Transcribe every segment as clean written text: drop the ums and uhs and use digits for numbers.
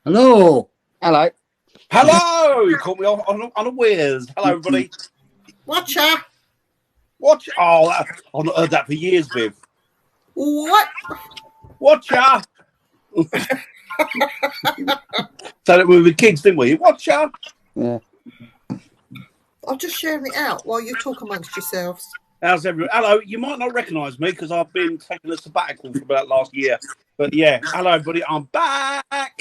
Hello. Hello. Hello! You caught me unawares. Hello, everybody. Watcha. Watch. Oh, I've not heard that for years, Viv. What? Watcha. So that we were with kids, didn't we? Watcha. Yeah. I'm just sharing it out while you talk amongst yourselves. How's everyone? Hello. You might not recognise me because I've been taking a sabbatical for about last year. But yeah, hello, everybody. I'm back.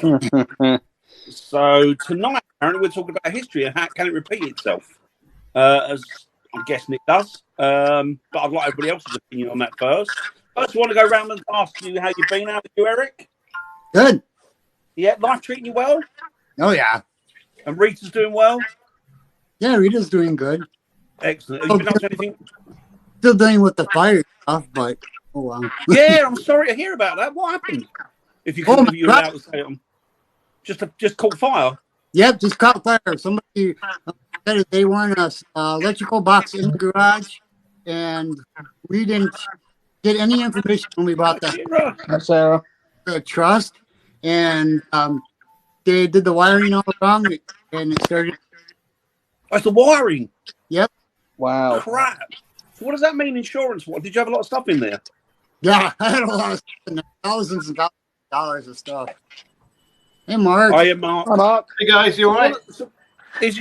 So tonight, apparently, we're talking about history and how can it repeat itself, as I'm guessing it does. But I'd like everybody else's opinion on that first. First, I want to go around and ask you how you've been. How are you, Eric? Good. Yeah, life treating you well? Oh, yeah. And Rita's doing well? Yeah, Rita's doing good. Excellent. Have you been up to anything? Still dealing with the fire stuff, but oh well. Yeah, I'm sorry to hear about that. What happened? If you can, if you're allowed to say it, just caught fire. Yep, just caught fire. Somebody said that they want an electrical box in the garage, and we didn't get any information when we bought Sarah. the trust, and they did the wiring all wrong, and it started. That's the wiring. Yep. Wow. Crap. So what does that mean, insurance? What did you have a lot of stuff in there? Yeah, I had a lot of stuff in there, thousands and thousands of dollars of stuff. Hey, Mark. Hi, Mark. Hi, Mark. Hey guys, you all right? Is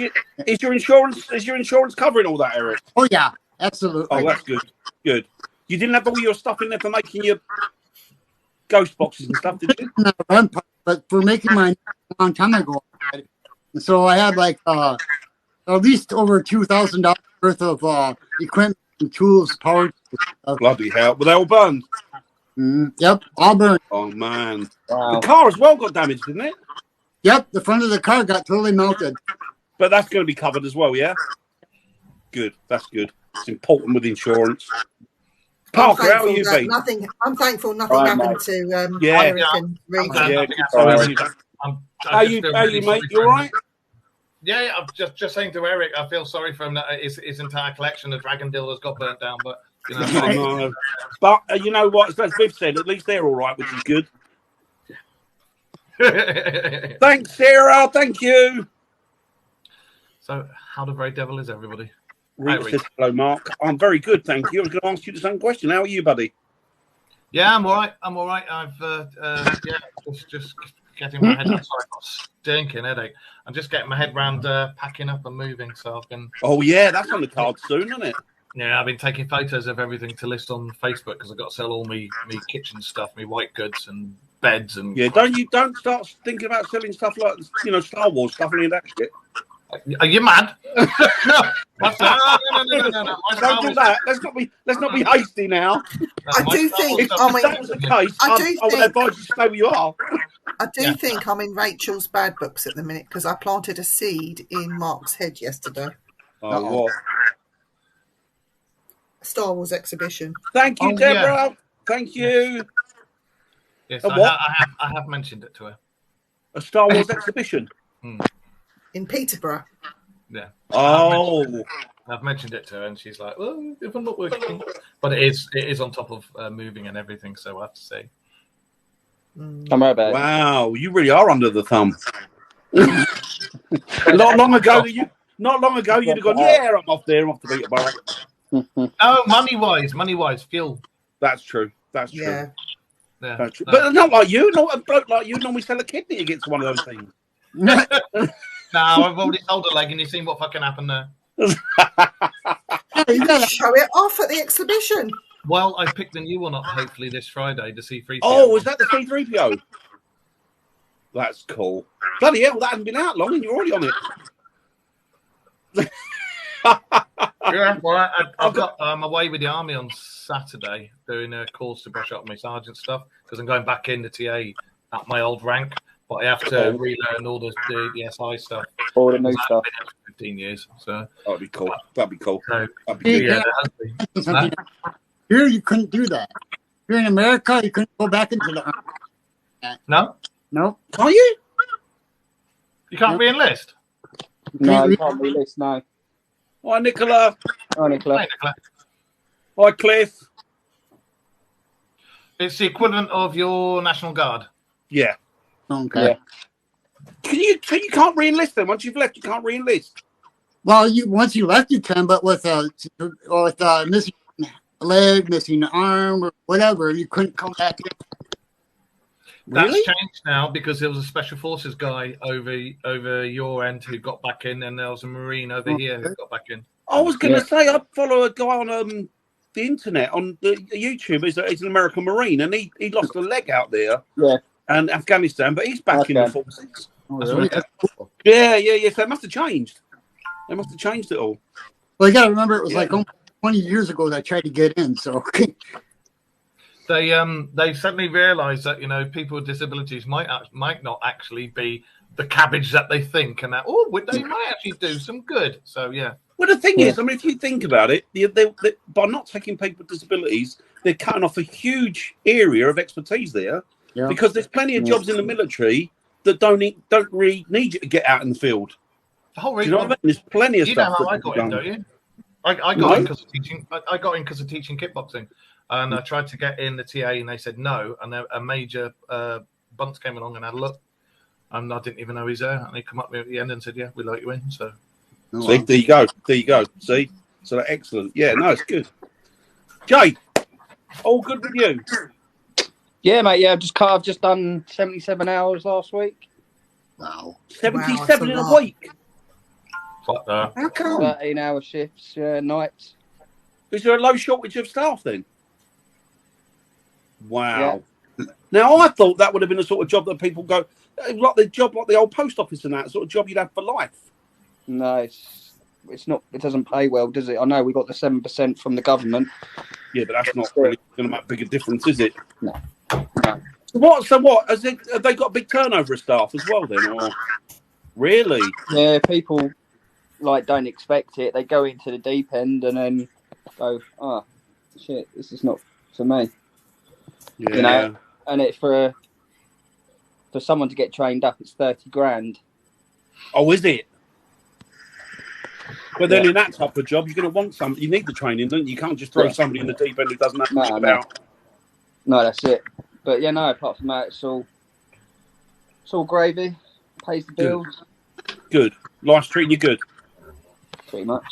your insurance covering all that, Eric? Oh yeah, absolutely. Oh, that's good. Good. You didn't have all your stuff in there for making your ghost boxes and stuff, did you? Not one part, but for making mine a long time ago. And so I had like at least over $2,000 worth of equipment and tools, power. Bloody hell! Were they all burned? Yep, all burned. Oh man! Wow. The car as well got damaged, didn't it? Yep, the front of the car got totally melted. But that's going to be covered as well, yeah. Good. That's good. It's important with insurance. Parker, how are you, babe? I'm thankful nothing happened to Eric and Rita. How you, mate? You all right? Yeah, I'm just saying to Eric, I feel sorry for him that his entire collection of Dragon Dildos got burnt down, but you know. No. But you know what? As Viv said, at least they're all right, which is good. Thanks, Sarah. Thank you. So, how the very devil is everybody? Rita says, hello, Mark. I'm very good, thank you. I was going to ask you the same question. How are you, buddy? Yeah, I'm all right. I've just getting my head. Sorry, I've got a stinking headache. I'm just getting my head round packing up and moving. So I've been. Oh yeah, that's on the card soon, isn't it? Yeah, I've been taking photos of everything to list on Facebook because I've got to sell all me kitchen stuff, me white goods and beds and. Yeah, don't start thinking about selling stuff like Star Wars stuff and any of that shit. Are you mad? No. No. Don't do that. Let's not be hasty now. I do think. If that was the case, I would advise you to stay where you are. I do think I'm in Rachel's bad books at the minute because I planted a seed in Mark's head yesterday. Oh, what? Star Wars exhibition. Thank you, Deborah. Yeah. Thank you. Yes, I have mentioned it to her. A Star Wars exhibition. In Peterborough. Yeah. Oh. I've mentioned it to her, and she's like, "Well, if I'm not working," but it is on top of moving and everything, so I have to say. I'm right back. Wow, you really are under the thumb. Not long ago, you'd have gone, "Yeah, I'm off there. I'm off to Peterborough." No, money wise, fuel. That's true. That's true. Yeah. That's true. But not like you. Not a bloke like you normally sell a kidney against one of those things. No, I've already sold a leg, and you've seen what fucking happened there. You gotta show it off at the exhibition. Well, I picked a new one up hopefully this Friday, the C3PO. Oh, is that the C3PO? That's cool. Bloody hell, that hasn't been out long, and you're already on it. Yeah, well, I've got away with the army on Saturday doing a course to brush up my sergeant stuff because I'm going back in the TA at my old rank. But I have to relearn all the SI stuff. All the new stuff. I've been here for 15 years, so that'd be cool. That'd be cool. So, that'd be yeah, Here you couldn't do that. Here in America, you couldn't go back into the army. No. Can't you? You can't re-enlist. No, you can't re-enlist. No. Hi, Nicola. Hi, Nicola. Hey, Nicola. Hi, Cliff. It's the equivalent of your National Guard. Yeah. Okay. So you can't re-enlist them once you've left. You can't re-enlist. Well, once you left, you can, but with missing a leg, missing an arm, or whatever, you couldn't come back in. That's Really? changed now because there was a special forces guy over your end who got back in, and there was a Marine over here who got back in. I was going to say I follow a guy on the internet on the YouTube. He's an American Marine, and he lost a leg out there. Yeah. And Afghanistan, but he's back in the forces. Oh, really? Cool. Yeah. So it must have changed. They must have changed it all. Well, you got to remember, it was like almost 20 years ago that I tried to get in. So They suddenly realised that people with disabilities might not actually be the cabbage that they think, and that they might actually do some good. So yeah. Well, the thing is, I mean, if you think about it, they, by not taking people with disabilities, they're cutting off a huge area of expertise there, because there's plenty of jobs in the military that don't really need you to get out in the field. The whole Do you know what I mean? There's plenty of stuff. You know how I got in, don't you? I got in because of teaching. I got in because of teaching kickboxing, and I tried to get in the TA, and they said no. And a major Bunce came along and had a look, and I didn't even know he's there. And he come up at the end and said, "Yeah, we let you in." So, see, there you go. See, so that's excellent. Yeah, no, it's good. Jay, all good with you? Yeah, mate. Yeah, I've just done 77 hours last week. wow. 77 in a lot. week. fuck that. How come? 13-hour shifts, nights. Is there a low shortage of staff then? Wow. Yeah. Now, I thought that would have been the sort of job that people go, like the old post office and that sort of job you'd have for life. No, it's not. It doesn't pay well, does it? I know we got the 7% from the government. Yeah, but that's not really going to make a bigger difference, is it? No. So what? Have they got a big turnover of staff as well then? Or really? Yeah, people don't expect it. They go into the deep end and then go, oh shit, this is not for me. Yeah. And it for someone to get trained up, it's 30 grand. Oh, is it? But then in that type of job, you're going to want some. You need the training, don't you? You can't just throw somebody in the deep end who doesn't have to think about. No, that's it. But yeah, no. Apart from that, it's all gravy. Pays the bills. Good. Life's treating you good. Pretty much.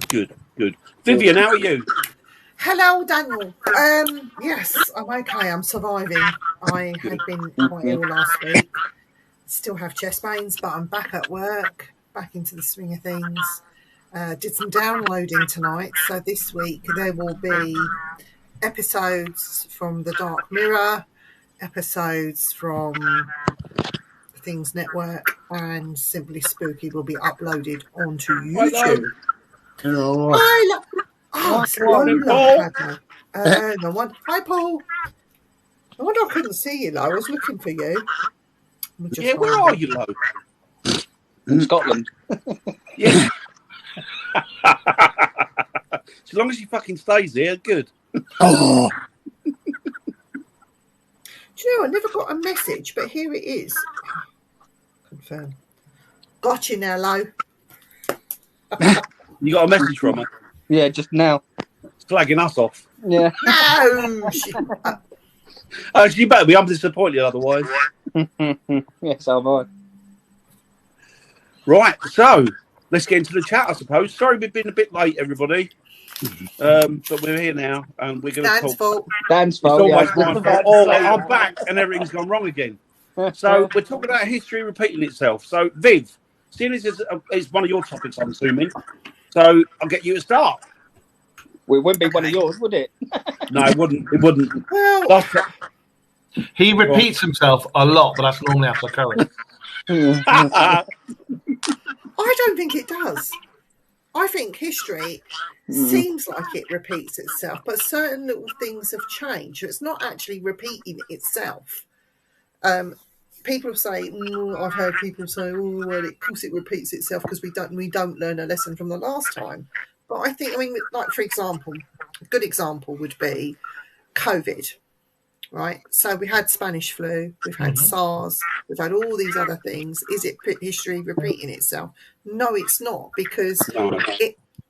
Good. Vivian, how are you? Hello, Daniel. Yes, I'm okay. I'm surviving. I had been quite ill last week. Still have chest pains, but I'm back at work, back into the swing of things. Did some downloading tonight. So this week there will be episodes from The Dark Mirror, episodes from Things Network, and Simply Spooky will be uploaded onto YouTube. Hello. No one. Hi, Paul. No wonder I couldn't see you, though. I was looking for you. Yeah, where are you, Lo? In Scotland. Yeah. As long as he fucking stays there, good. Oh. Do you know, I never got a message, but here it is. Confirm. Got you now, Lo. You got a message from her? Yeah, just now. Slagging us off. Yeah. No. She better be. I'm disappointed otherwise. Yes, I'm right. Right, so let's get into the chat, I suppose. Sorry we've been a bit late, everybody. But we're here now, and we're going to Dan's talk. fault. Dan's It's fault. always Yeah. my fault. Oh, I'm back, and everything's gone wrong again. So we're talking about history repeating itself. So, Viv, seeing as it's one of your topics, I'm assuming, so I'll get you to start. Well, it wouldn't be one of yours, would it? No, it wouldn't. It wouldn't. Well, He repeats himself a lot, but that's normally after curry. I don't think it does. I think history seems like it repeats itself, but certain little things have changed. It's not actually repeating itself. People say, I've heard people say, "Oh, well, of course it repeats itself because we don't learn a lesson from the last time." But I think, like for example, a good example would be COVID. Right, so we had Spanish flu, we've had SARS, we've had all these other things. Is it history repeating itself? No, it's not, because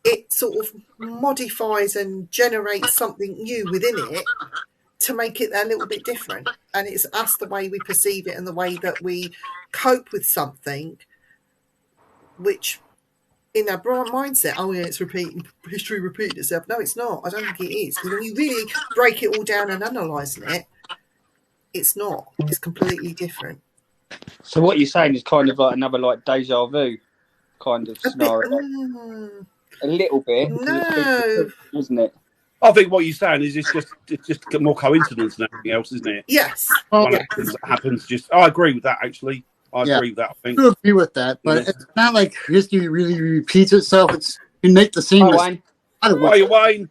it sort of modifies and generates something new within it to make it a little bit different. And it's us, the way we perceive it and the way that we cope with something which in our mindset, oh yeah, it's history repeating itself. No, it's not. I don't think it is. Because when you really break it all down and analyse it, it's not. It's completely different. So what you're saying is kind of like another like deja vu kind of scenario. A little bit. No. Isn't it? I think what you're saying is it's just more coincidence than anything else, isn't it? Yes. Well, One happens. I agree with that. Actually, I agree with that. I think. I do agree with that, but it's not like history really repeats itself. It's you make the same Hi, mistake. Wayne. Hi, Wayne.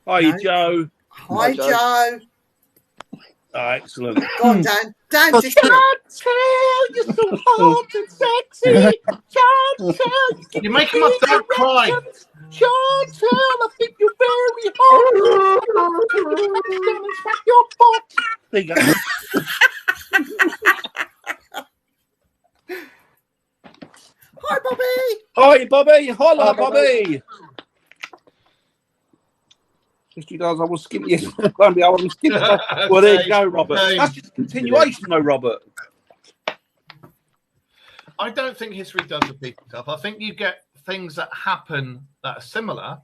Hi, No. Joe. Hi, Joe. Oh, excellent. Go on, Dan. Dan, just Chantel, you're so hot and sexy. Chantel, You're making my dog cry. Chantel, I think you're very hot. Demonstrate your butt. There you go. Hi, Bobby. Hi, Bobby. Holla, Bobby. History does. I was skipping. Yes, I was skipping. Well, there you go, Robert. That's just a continuation, though, Robert. I don't think history does repeat itself. I think you get things that happen that are similar,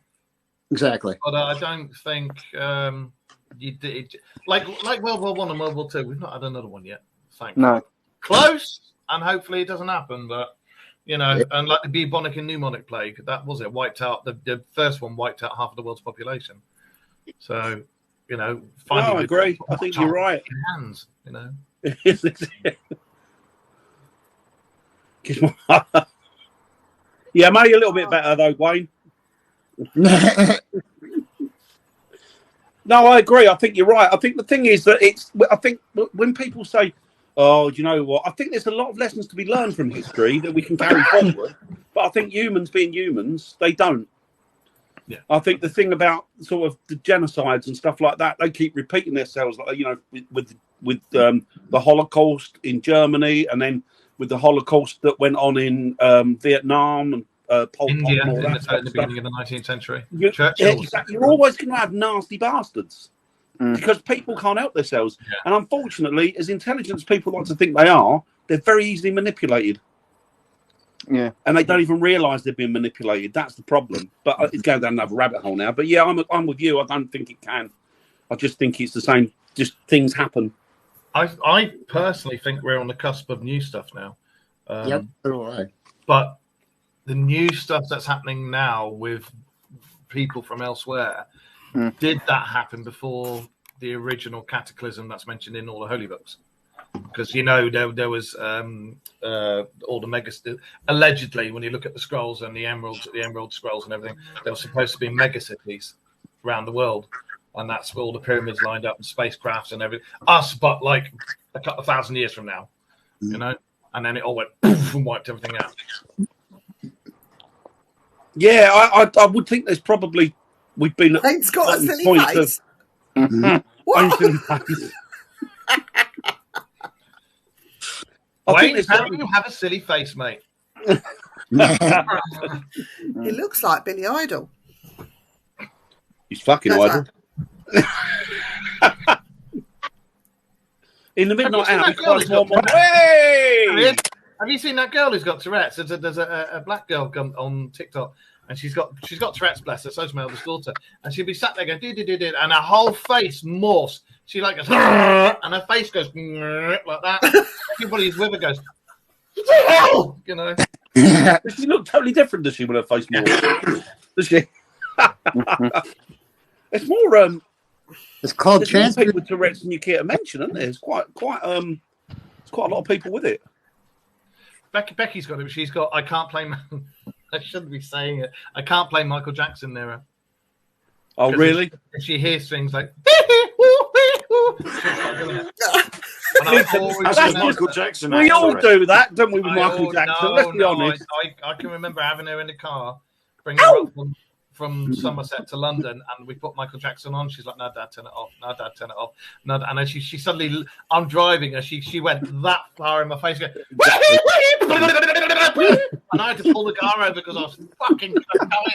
Exactly. but I don't think you did like World War One and World War Two. We've not had another one yet. Thankfully. No. Close, and hopefully it doesn't happen. But you know, and like the bubonic and pneumonic plague, that was it. Wiped out the first one. Wiped out half of the world's population. So, you know, I agree. I think you're right. Hands, you know. Yeah, maybe a little bit better though, Wayne. No, I agree. I think you're right. I think the thing is that I think when people say, "Oh, do you know what?" I think there's a lot of lessons to be learned from history that we can carry forward. But I think humans, being humans, they don't. Yeah. I think the thing about sort of the genocides and stuff like that, they keep repeating themselves. Like, you know, with the Holocaust in Germany, and then with the Holocaust that went on in Vietnam and Pol Pot India and all in that the beginning of the 19th century. Exactly. You're always going to have nasty bastards because people can't help themselves. Yeah. And unfortunately, as intelligent as people like to think they are, they're very easily manipulated. Yeah. And they don't even realise they're being manipulated. That's the problem. But it's going down another rabbit hole now. But yeah, I'm with you. I don't think it can. I just think it's the same. Just things happen. I personally think we're on the cusp of new stuff now. Yep. So do I. But the new stuff that's happening now with people from elsewhere, did that happen before the original cataclysm that's mentioned in all the holy books? Because, you know, there was all the mega... Allegedly, when you look at the scrolls and the emerald scrolls and everything, there were supposed to be mega cities around the world. And that's where all the pyramids lined up and spacecrafts and everything. Us, but like a couple of thousand years from now, you know? And then it all went poof and wiped everything out. Yeah, I would think there's probably... We've been at Hank's got a silly points face. What? Wayne, how do you have a silly face, mate? He looks like Billy Idol. He's fucking That's idle. In the midnight hour, have you seen that girl who's got Tourette's? There's a black girl on TikTok, and she's got Tourette's, bless her. So's my eldest daughter, and she'll be sat there going do, and her whole face morphs. She like goes, and her face goes like that. Everybody who's with her goes, what the hell? You know. Does she look totally different? Does she with her face morphs? Does she? It's more It's called there's more transfer. people with Tourette's than you care to mention, isn't there? There's quite a lot of people with it. Becky's got it. She's got. I can't play. I shouldn't be saying it. I can't play Michael Jackson near her. Oh, really? If she hears things like. That's Michael Jackson. We all do that, don't we, with Michael Jackson? Let's be honest. I can remember having her in the car, bringing her up from Somerset to London, and we put Michael Jackson on. She's like, "No, Dad, turn it off. No, Dad, turn it off." No, and then she suddenly, I'm driving, and she went that far in my face, going, and I had to pull the car over because I was fucking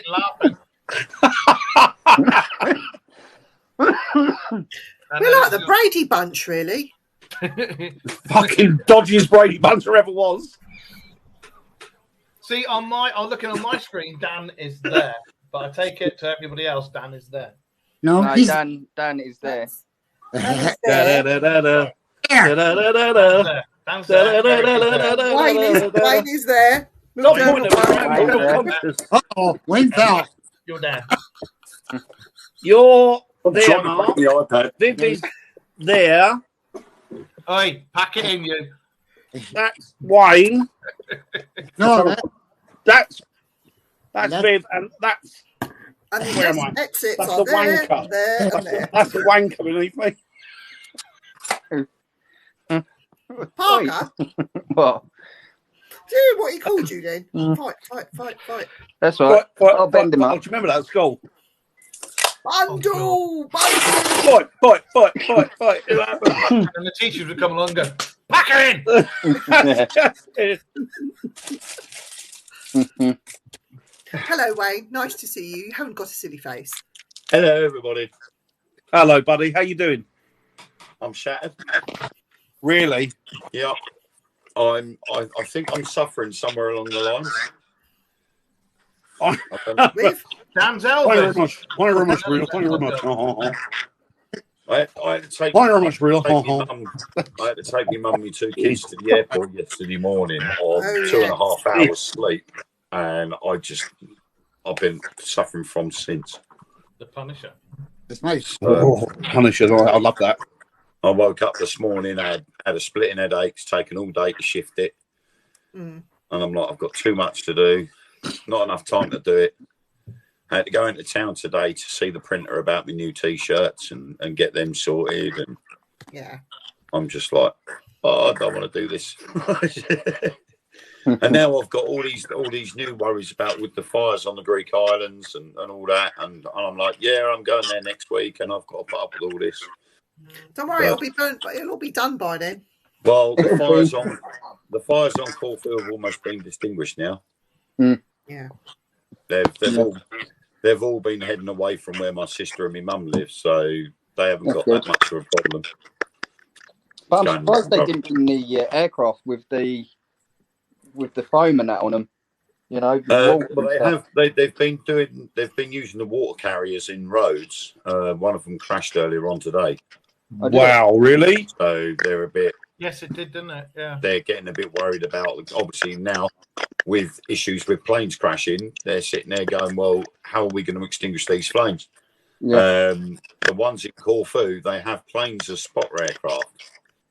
laughing. We're like the Brady Bunch, really. Fucking dodgiest Brady Bunch there ever was. See, I'm looking on my screen. Dan is there, but I take it to everybody else. Dan is there. No, No, he's Dan is there. Dan's Da, there. da, da, da, there. da, da, da, da. There. Dan's there. Eric is there. Wayne is there. Stop Move pointing down at the me, way. I'm unconscious. Uh-oh, Wayne fell. You're there. You're I'm there, trying to Mark. put the iPad. Viv is there. Oi, pack it in, you. That's Wayne. No, That's That's- Viv, and that's And the Where am I? exits That's are the there, wanker. there, and there. that's the wanker beneath me. Parker, What? do what he called you then. Mm. Fight. That's right. I'll bend him Oh, up. do you remember that at school? Bundle! Fight. It happened. And the teachers would come along and go, pack her in. Hello, Wayne. Nice to see you. You haven't got a silly face. Hello, everybody. Hello, buddy. How you doing? I'm shattered. Really? Yeah, I think I'm suffering somewhere along the lines. I- I don't- With Dan's Thank you very Elvis. much. Thank you very much, real. Thank you very much. I had to take. Thank you very much, real. Take me mum, I had to take my mum and my two kids to the airport yesterday morning on Oh, 2.5 hours sleep, and I've been suffering from since. The Punisher. It's nice. Oh, Punisher. I love that. I woke up this morning, had a splitting headache, it's taken all day to shift it, Mm. and I'm like, I've got too much to do, not enough time to do it. I had to go into town today to see the printer about my new T-shirts and get them sorted, and Yeah. I'm just like, oh, I don't want to do this. And now I've got all these new worries about with the fires on the Greek islands and all that, and I'm like, yeah, I'm going there next week, and I've got to put up with all this. Don't worry, Well- it'll be burnt, but it'll all be done by then. Well, the fires on Corfu have almost been distinguished now. Yeah. They've all been heading away from where my sister and my mum live, so they haven't got that much of a problem. But I'm surprised they didn't bring the aircraft with the foam and that on them. You know. But they've been using the water carriers in roads. One of them crashed earlier on today, Wow, really? so they're a bit. Yes, it did, didn't it? Yeah. They're getting a bit worried about. Obviously now, with issues with planes crashing, they're sitting there going, "Well, how are we going to extinguish these flames?" Yeah. The ones in Corfu, they have planes as spotter aircraft.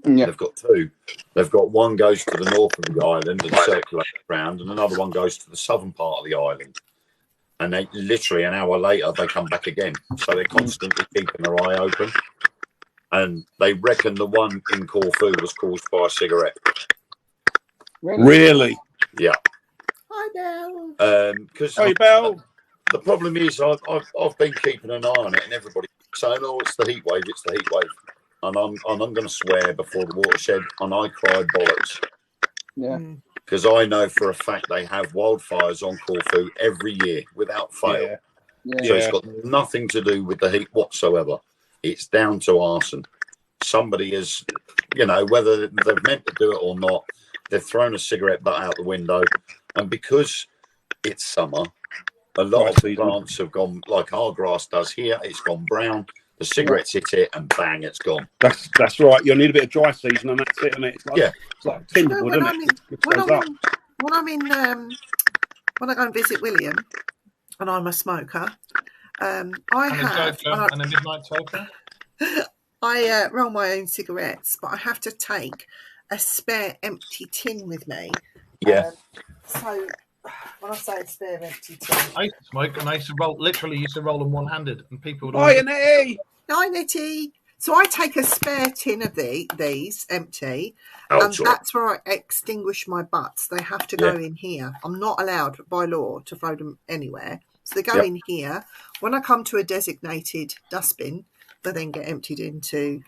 Yeah. They've got two. They've got one goes to the north of the island and circulates around, and another one goes to the southern part of the island. And they literally an hour later they come back again. So they're constantly keeping their eye open. And they reckon the one in Corfu was caused by a cigarette. Really? Hi, Belle. Because Hey, Belle. the problem is I've been keeping an eye on it, and everybody saying, "Oh, it's the heat wave, it's the heat wave," and I'm going to swear before the watershed, and I cry bollocks Yeah. because I know for a fact they have wildfires on Corfu every year without fail. Yeah. Yeah. So it's got nothing to do with the heat whatsoever. It's down to arson. Somebody has, whether they've meant to do it or not, they've thrown a cigarette butt out the window, and because it's summer. A lot of the plants have gone like our grass does here. It's gone brown. The cigarettes hit it, and bang, it's gone. That's right. You need a bit of dry season, and that's it, isn't it? It's like, Yeah. It's like tinder wood, when isn't it? It goes up. when I go and visit William, and I'm a smoker, I And a have joker and a midnight toker. I roll my own cigarettes, but I have to take a spare empty tin with me. Yeah. So when I say a spare empty tin, I used to smoke and I used to roll them one-handed, and people would Hi, always Annette. hi Nettie. So I take a spare tin of these empty, Oh, and that's where I extinguish my butts. They have to go in here. I'm not allowed by law to throw them anywhere. So they go in here. When I come to a designated dustbin, they then get emptied into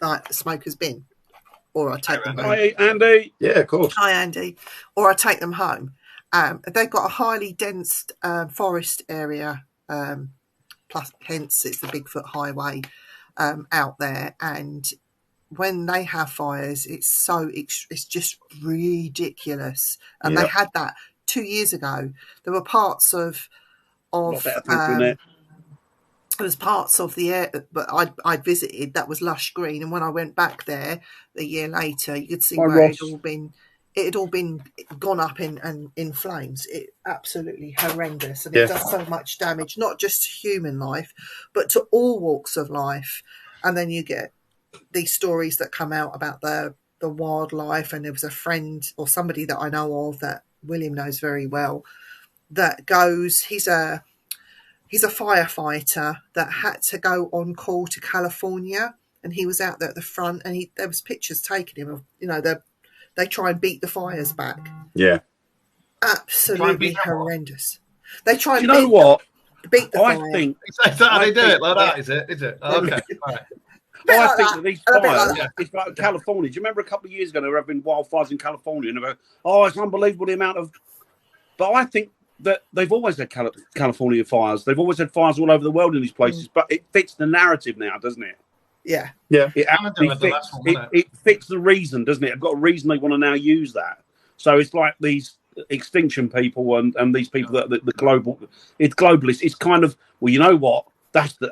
like the smoker's bin, or I take them home. Hi, Andy. Yeah, of course. Hi, Andy. Or I take them home. They've got a highly dense forest area, plus hence it's the Bigfoot Highway. out there, and when they have fires, it's just ridiculous. And they had that 2 years ago. There were parts of there was parts of the air but I'd visited that was lush green, and when I went back there a year later, you could see where it had all been gone up in flames. It absolutely horrendous, and it does so much damage, not just to human life, but to all walks of life. And then you get these stories that come out about the wildlife, and there was a friend or somebody that I know of that William knows very well that goes. He's a firefighter that had to go on call to California, and he was out there at the front, and there was pictures taken of they try and beat the fires back. Yeah, absolutely horrendous. They try and beat the fire. I think is that how they do it like that? Is it? Okay. All right. I think that these fires, it's like California. Do you remember a couple of years ago there have been wildfires in California, and they go, it's unbelievable the amount of. But I think that they've always had California fires. They've always had fires all over the world in these places, but it fits the narrative now, doesn't it? Yeah. It actually fits the reason, doesn't it? I've got a reason they want to now use that. So it's like these extinction people and these people that the globalists. It's kind of, well, you know what?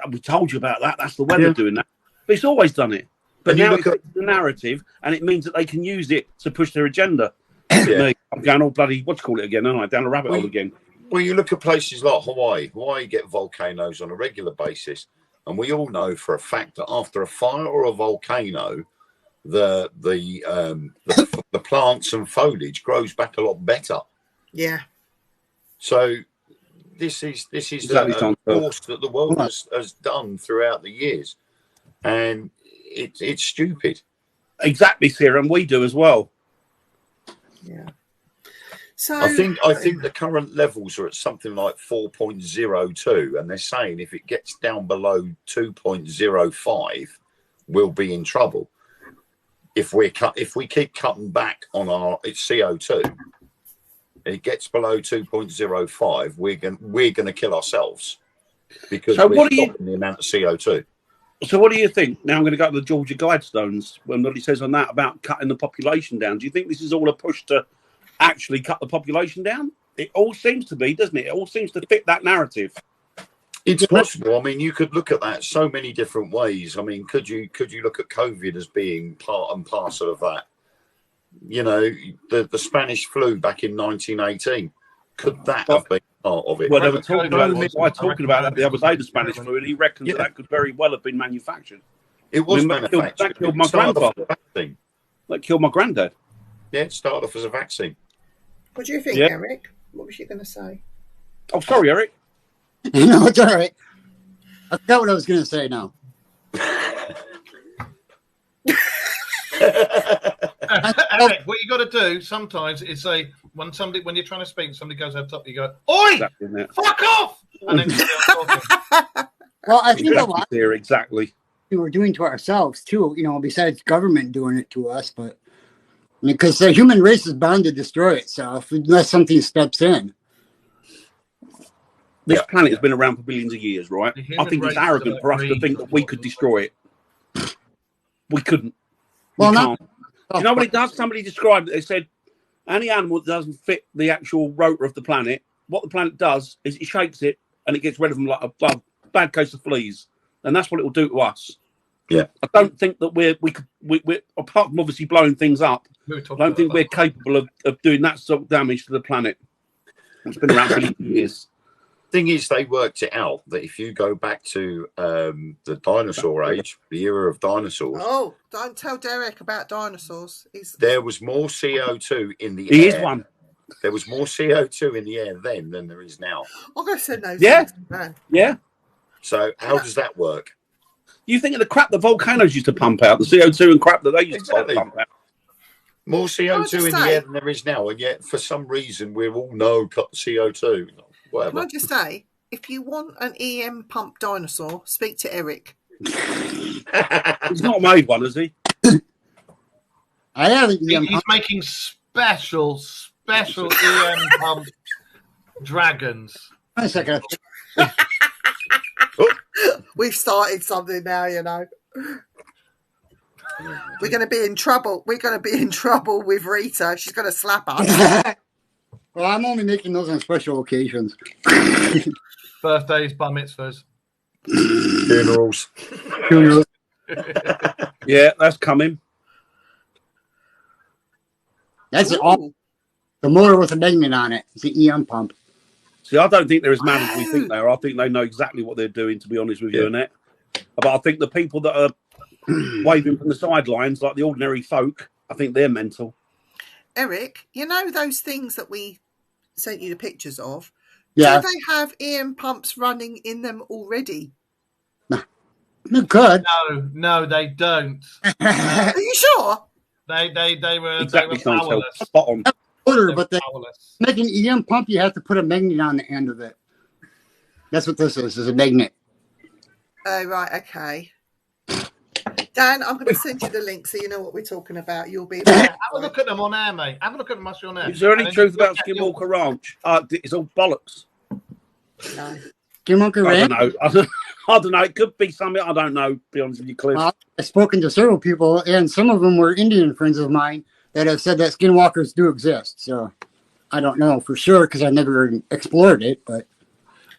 We told you about that. That's the weather doing that. But it's always done it. But now it's the narrative, and it means that they can use it to push their agenda. I'm going all bloody, what do you call it again, aren't I? Down a rabbit hole again. Well, you look at places like Hawaii. Hawaii get volcanoes on a regular basis. And we all know for a fact that after a fire or a volcano, the plants and foliage grows back a lot better. Yeah. So this is exactly a course that the world has done throughout the years. And it's stupid. Exactly, Sarah, and we do as well. Yeah. So I think the current levels are at something like 4.02, and they're saying if it gets down below 2.05, we'll be in trouble. If we keep cutting back on our CO2, it gets below 2.05, we're going to kill ourselves because we're stopping the amount of CO2. So what do you think? Now I'm going to go to the Georgia Guidestones when what he says on that about cutting the population down. Do you think this is all a push to actually cut the population down? It all seems to be, doesn't it? It all seems to fit that narrative. It's possible. I mean, you could look at that so many different ways. I mean, could you look at COVID as being part and parcel of that? You know, the Spanish flu back in 1918. Could that have been part of it? Well, they were talking about that the other day, the Spanish flu, and he reckons that could very well have been manufactured. It was manufactured. That killed my grandfather. That killed my granddad. Yeah, it started off as a vaccine. What do you think, Eric? What was you going to say? Oh, sorry, Eric. No, it's all right. I forgot what I was going to say now. Eric, what you got to do sometimes is say when you're trying to speak, somebody goes up top, you go, "Oi, fuck off!" And then you talking. Well, I think a lot exactly we were doing to ourselves too. You know, besides government doing it to us, but because the human race is bound to destroy itself unless something steps in. This planet has been around for billions of years, right? I think it's arrogant for us to think that we could destroy it. We couldn't. Well, we can't. Do you know what it does? Somebody described it. They said any animal that doesn't fit the actual rotor of the planet, what the planet does is it shakes it and it gets rid of them like a bad case of fleas. And that's what it will do to us. Yeah. I don't think that we're apart from obviously blowing things up, I don't think we're capable of doing that sort of damage to the planet. It's been around for years. Thing is, they worked it out that if you go back to the dinosaur age, the era of dinosaurs. Oh, don't tell Derek about dinosaurs. There was more CO2 in the air. He is one. There was more CO2 in the air then than there is now. I'll go send those. Yeah. Man. Yeah. So how does that work? You think of the crap the volcanoes used to pump out, the CO2 and crap that they used to pump out. More CO2 in the air than there is now, and yet for some reason we're all cut the CO2. Whatever. Can I just say, if you want an EM pump dinosaur, speak to Eric. He's not made one, has he? I haven't. He's making special EM pump dragons. Wait a second. We've started something now, you know. We're going to be in trouble. We're going to be in trouble with Rita. She's going to slap us. Well, I'm only making those on special occasions. Birthdays, bar mitzvahs. Funerals. Funerals. Yeah, that's coming. That's Ooh. all. The motor with a magnet on it. It's the EM pump. See, I don't think they're as mad as we think they are. I think they know exactly what they're doing, to be honest with you, Annette. But I think the people that are waving from the sidelines, like the ordinary folk, I think they're mental. Eric, you know those things that we sent you the pictures of? Yeah. Do they have EM pumps running in them already? Good. No, they don't. Are you sure? They were Exactly, they were Chantel. powerless. Spot on. Motor, They but were they powerless. make an EM pump. You have to put a magnet on the end of it. That's what this is a magnet. Oh, right, okay. Dan, I'm going to send you the link so you know what we're talking about. You'll be Yeah, have a look at them on air, mate. Have a look at them on air. Is there any And then truth you'll about get your- Skinwalker Ranch? It's all bollocks. No. Skinwalker I Ranch. don't know. I don't know. It could be something. I don't know. To be honest with you, Cliff. Well, I've spoken to several people, and some of them were Indian friends of mine that have said that skinwalkers do exist. So I don't know for sure because I never explored it. But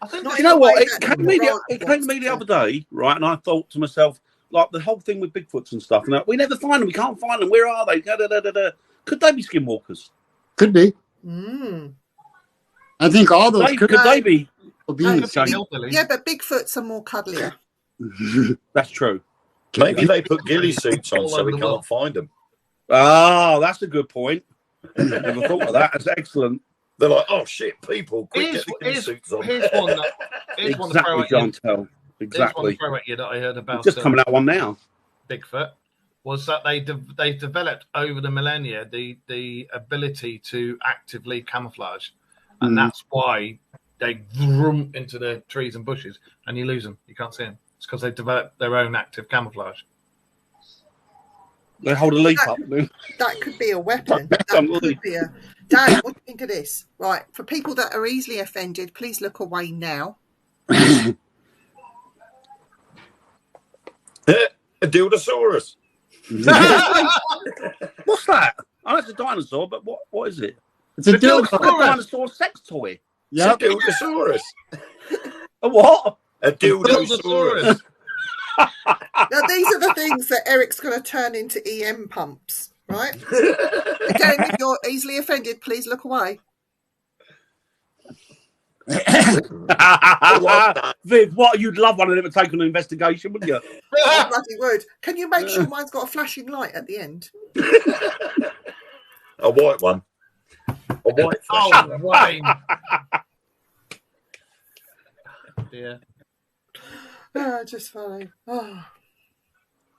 I think Not You know what? way It that came to me. Grant It came to me the wants other day, right? And I thought to myself, like the whole thing with Bigfoots and stuff. And that, we never find them. We can't find them. Where are they? Da, da, da, da, da. Could they be skinwalkers? could be. Mm. I think all those could Could they be? be. they in could the be same. hillbillies. Yeah, but Bigfoots are more cuddlier. That's true. Maybe they put ghillie suits on All so over we the can't world. find them. Oh, that's a good point. Never thought of that. That's excellent. They're like, oh shit, people, quick, Here's, get the ghillie here's, suits on. here's one that here's one to throw Exactly, at you. Chantel. Here's one to Exactly. throw at you that I heard about Just coming out one now. Bigfoot was that they developed over the millennia the ability to actively camouflage, and that's why they vroom into the trees and bushes, and you lose them. You can't see them. It's because they developed their own active camouflage. They hold a leaf up. That could be a weapon. That could be a... Dan, what do you think of this? Right, for people that are easily offended, please look away now. A dildosaurus. What's that? Oh, that's a dinosaur, but what is it? It's a It's a dildo. dinosaur sex toy. Yep. It's a dildosaurus. A what? A dildosaurus. Now, these are the things that Eric's going to turn into EM pumps, right? Again, if you're easily offended, please look away. Viv, what? You'd love one of them to take on an investigation, wouldn't you? I bloody would. Can you make sure mine's got a flashing light at the end? A white one. A white flash. Oh, Wayne. Yeah. Oh, just funny. Oh.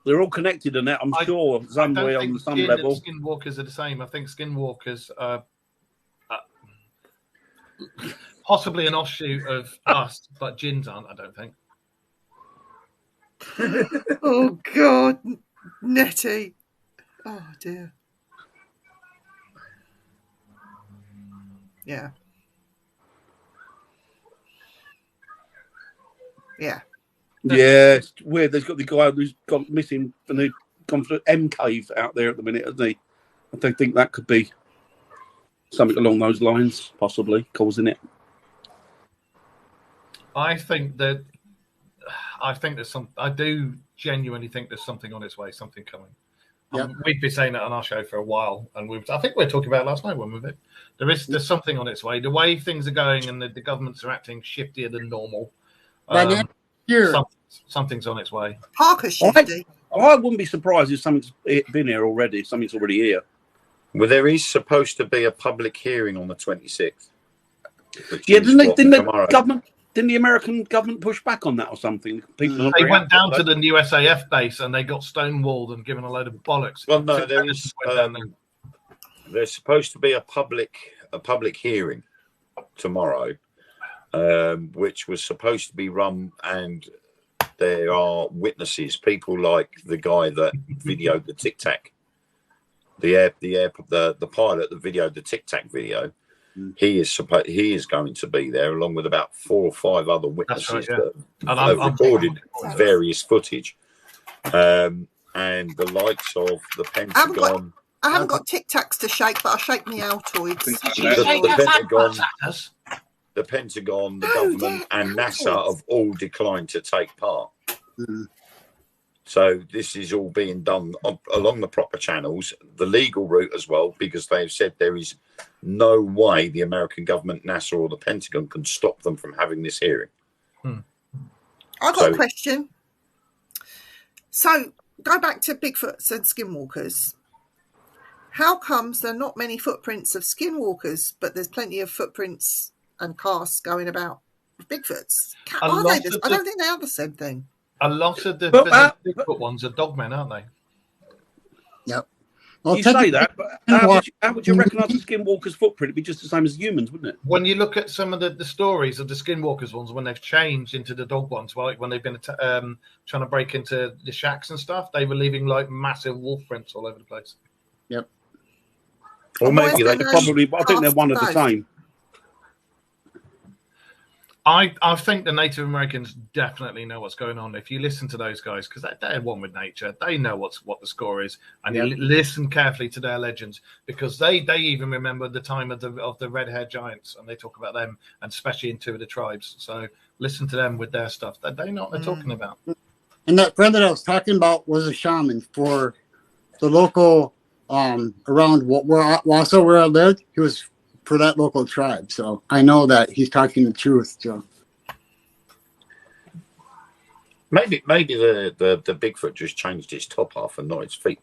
They're all connected in that, I'm sure, some way on some level. Skinwalkers are the same. I think skinwalkers are possibly an offshoot of us, but gins aren't, I don't think. Oh, God. Nettie. Oh, dear. Yeah. Yeah. Yeah, it's weird. There's got the guy who's gone missing and who's gone through M Cave out there at the minute, hasn't he? I don't think that could be something along those lines, possibly causing it. I do genuinely think there's something on its way, something coming. Yep. We've been saying that on our show for a while, and I think we were talking about it last night when we were there. There's something on its way. The way things are going and the governments are acting shiftier than normal. By the end of the year, Something's on its way. Parker's shifty. I wouldn't be surprised if something's been here already. Something's already here. Well, there is supposed to be a public hearing on the 26th. Yeah, didn't the American government push back on that or something? People They went down to the USAF base and they got stonewalled and given a load of bollocks. Well, no, there's supposed to be a public hearing tomorrow, which was supposed to be run, and there are witnesses, people like the guy that videoed the Tic Tac, the pilot that videoed the Tic Tac video. he is going to be there along with about 4 or 5 other witnesses yeah. that have recorded various footage, and the likes of the Pentagon. I haven't got Tic Tacs to shake, but I'll shake me Altoids. The Pentagon, the government, and NASA have all declined to take part. So this is all being done along the proper channels, the legal route as well, because they've said there is no way the American government, NASA, or the Pentagon can stop them from having this hearing. I've got a question. So go back to Bigfoots and skinwalkers. How comes there are not many footprints of skinwalkers, but there's plenty of footprints and casts going about with Bigfoots? I don't think they are the same thing. A lot of the Bigfoot ones are dogmen, aren't they? Yep. Well, you say that, but how would you recognise the skinwalker's footprint? It'd be just the same as humans, wouldn't it? When you look at some of the stories of the skinwalkers ones, when they've changed into the dog ones, like when they've been trying to break into the shacks and stuff, they were leaving like massive wolf prints all over the place. Yep. Or maybe they probably. I think they're one of the same. I think the Native Americans definitely know what's going on. If you listen to those guys, because they're one with nature, they know what the score is, and you listen carefully to their legends, because they even remember the time of the red-haired giants, and they talk about them, and especially in 2 of the tribes. So listen to them with their stuff. They know what they're talking about. And that friend that I was talking about was a shaman for the local around Wausau where I lived. He was for that local tribe, so I know that he's talking the truth. So maybe the Bigfoot just changed its top half and not its feet.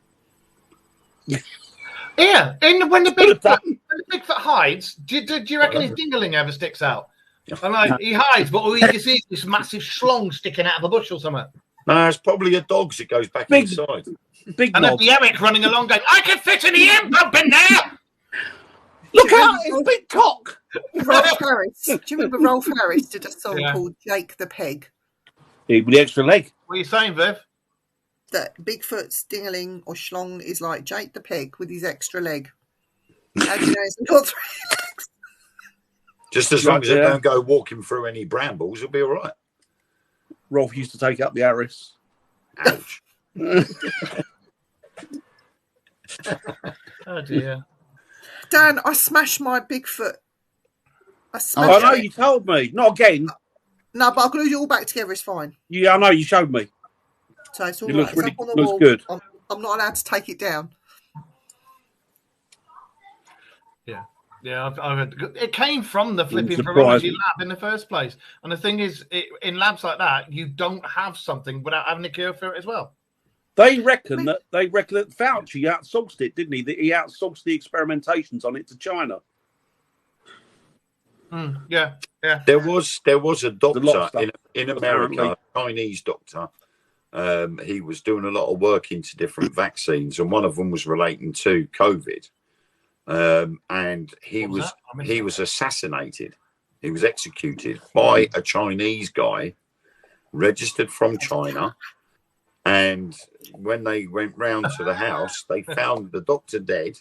Yeah, when the Bigfoot hides, do you reckon his dingling ever sticks out? And like he hides, but all you can see is this massive schlong sticking out of a bush or something. No, it's probably a dog's that goes back inside. And there'd be Eric running along going, "I can fit an EM pump in there." Look out, it's big cock. Rolf Harris. Do you remember Rolf Harris did a song called Jake the Peg? With the extra leg. What are you saying, Viv? That Bigfoot's dingling or schlong is like Jake the Peg with his extra leg. How do you know it's got 3 legs? Just as long as they don't go walking through any brambles, it'll be all right. Rolf used to take up the Harris. Ouch. Oh dear. Dan, I smashed my Bigfoot. I know, you told me. Not again. No, but I'll glue it all back together. It's fine. Yeah, I know, you showed me. So it's all It right. looks really, it's up on the looks wall. good. I'm not allowed to take it down. Yeah, I've heard. It came from the flipping surprised. virology lab in the first place. And the thing is, in labs like that, you don't have something without having a cure for it as well. They reckon that Fauci outsourced it, didn't he? That he outsourced the experimentations on it to China. Yeah. There was a doctor in America, apparently. a Chinese doctor. He was doing a lot of work into different vaccines, and one of them was relating to COVID. And he was assassinated. He was executed by a Chinese guy, registered from China. And when they went round to the house, they found the doctor dead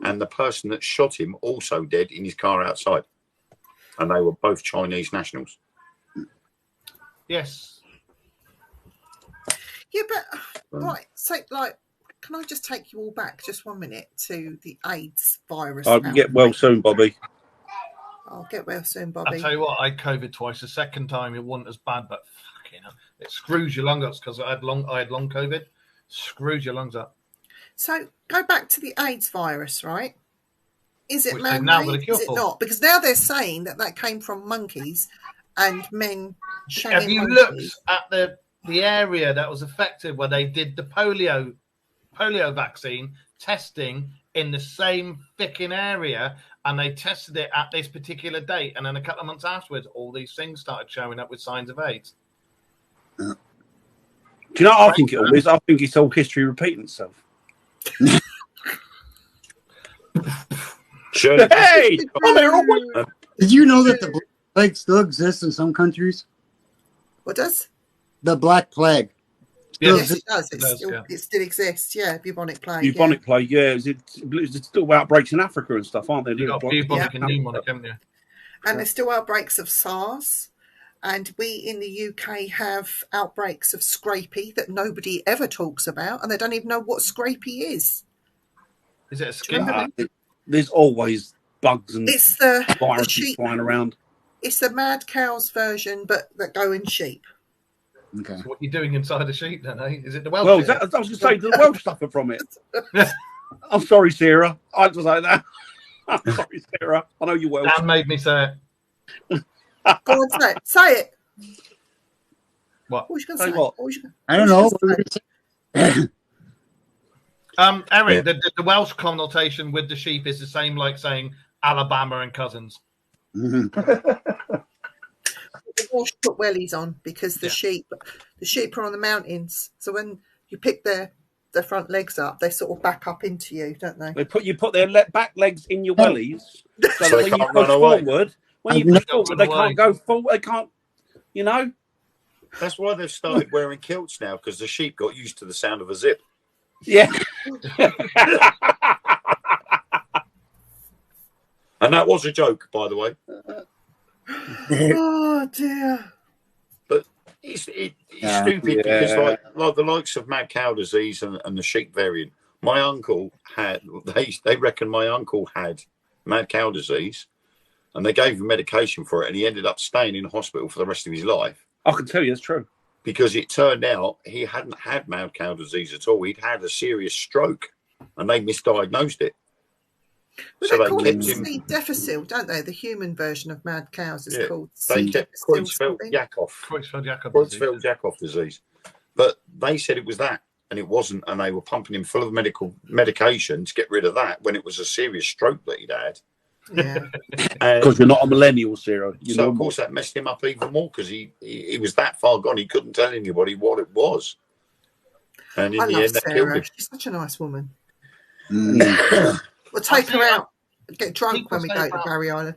and the person that shot him also dead in his car outside. And they were both Chinese nationals. Yes. Yeah, but right. So, like, can I just take you all back just 1 minute to the AIDS virus? I'll get well soon, Bobby. I'll get well soon, Bobby. I'll tell you what, I had COVID twice. The second time it wasn't as bad, but fucking hell, it screws your lungs up because I had long COVID. Screws your lungs up. So go back to the AIDS virus, right? Is it Which they've now got a man-made? cure Is it for. not? Because now they're saying that came from monkeys and men shagging Have you monkeys. looked at the area that was affected where they did the polio vaccine testing in the same fucking area, and they tested it at this particular date, and then a couple of months afterwards, all these things started showing up with signs of AIDS. Do you know what I think it all is? I think it's all history repeating itself. Surely. Hey! did you know that the Black Plague still exists in some countries? What does? The Black Plague. Yes, it does. It does, It still exists. Yeah, bubonic plague. Bubonic plague, yeah. There's still outbreaks in Africa and stuff, aren't there? You got bubonic and pneumonic, haven't you? And there's still outbreaks of SARS. And we in the UK have outbreaks of scrapie that nobody ever talks about, and they don't even know what scrapie is. Is it a skin thing? There's always bugs and It's the viruses sheep. flying around. It's the mad cows version, but that go in sheep. Okay. So what are you doing inside a sheep then, eh? Is it the Welsh? Well, bit? I was going to say, the Welsh suffer from it. I'm sorry, Sarah. I had to say that. I'm sorry, Sarah. I know you're Welsh. Dan made me say it. Go on, say it. Say it. What? What was you going Say to say? what? What was you gonna- I don't know. What were you gonna say? Eric, the Welsh connotation with the sheep is the same like saying Alabama and cousins. Mhm. The Welsh put wellies on because the sheep are on the mountains. So when you pick their front legs up, they sort of back up into you, don't they? You put their back legs in your wellies, so So that they when you can't push run away. forward, they away. can't go forward. They can't, you know. That's why they've started wearing kilts now, because the sheep got used to the sound of a zip. Yeah. And that was a joke, by the way. Oh dear. It's Yeah. stupid because like the likes of mad cow disease and the sheep variant. My uncle had. They reckon my uncle had mad cow disease, and they gave him medication for it, and he ended up staying in hospital for the rest of his life I can tell you it's true. because it turned out he hadn't had mad cow disease at all. He'd had a serious stroke, and they misdiagnosed it. Well, So they they call it kept him. C. difficile, don't they? The human version of mad cows is Yeah, called They C. kept difficile. Creutzfeldt-Jakob disease, but they said it was that, and it wasn't, and they were pumping him full of medication to get rid of that when it was a serious stroke that he'd had. Yeah. Because you're not a millennial, Sarah. You So know of course that messed him up even more because he was that far gone he couldn't tell anybody what it was, and in I the love end they killed Sarah. him. She's such a nice woman. Mm. We'll take her see, out, get drunk people when we say go to that- Barry Island.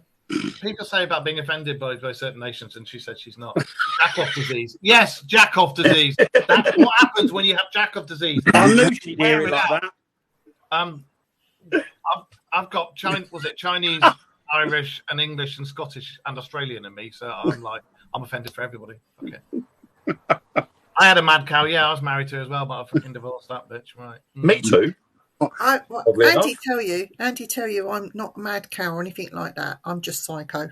People say about being offended by certain nations, and she said she's not. Jack-off disease. Yes, jack-off disease. That's what happens when you have jack-off disease. I knew she'd Wear hear it it like out. that. I've got Chinese, Irish, and English, and Scottish, and Australian in me, so I'm offended for everybody. Okay. I had a mad cow. Yeah, I was married to her as well, but I fucking divorced that bitch. Right. Me too. Oddly Andy enough. tell you, I'm not mad cow or anything like that. I'm just psycho.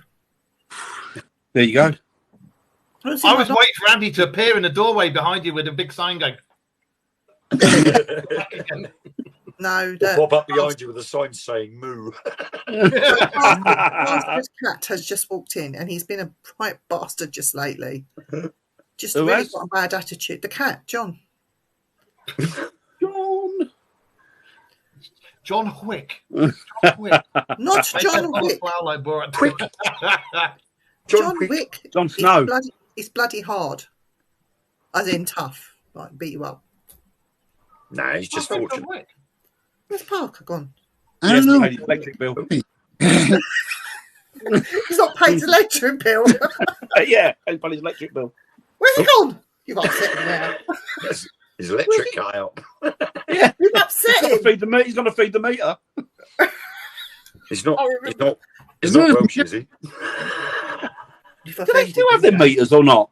There you go. I was waiting for Andy to appear in the doorway behind you with a big sign going. No, Pop up behind you with a sign saying "moo." Bastard's cat has just walked in, and he's been a right bastard just lately. Just Who really has? got a bad attitude. The cat, John. John. John Wick. John Wick. Not Make John that bottle Wick. flower like Borat. Quick. John Wick. John Snow. He's bloody hard. As in tough. Like, beat you up. Nah, he's just John fortunate. Wick. Where's Parker gone? I don't know. Paid his electric bill. He's not paid his electric bill. Yeah, he paid his electric bill. Where's he gone? You've upset him now. His electric cut out. You've upset him. He's going to feed the meter. He's not. I He's remember. not. He's not Welsh, is he? You've Do they offended still have him. their meters or not?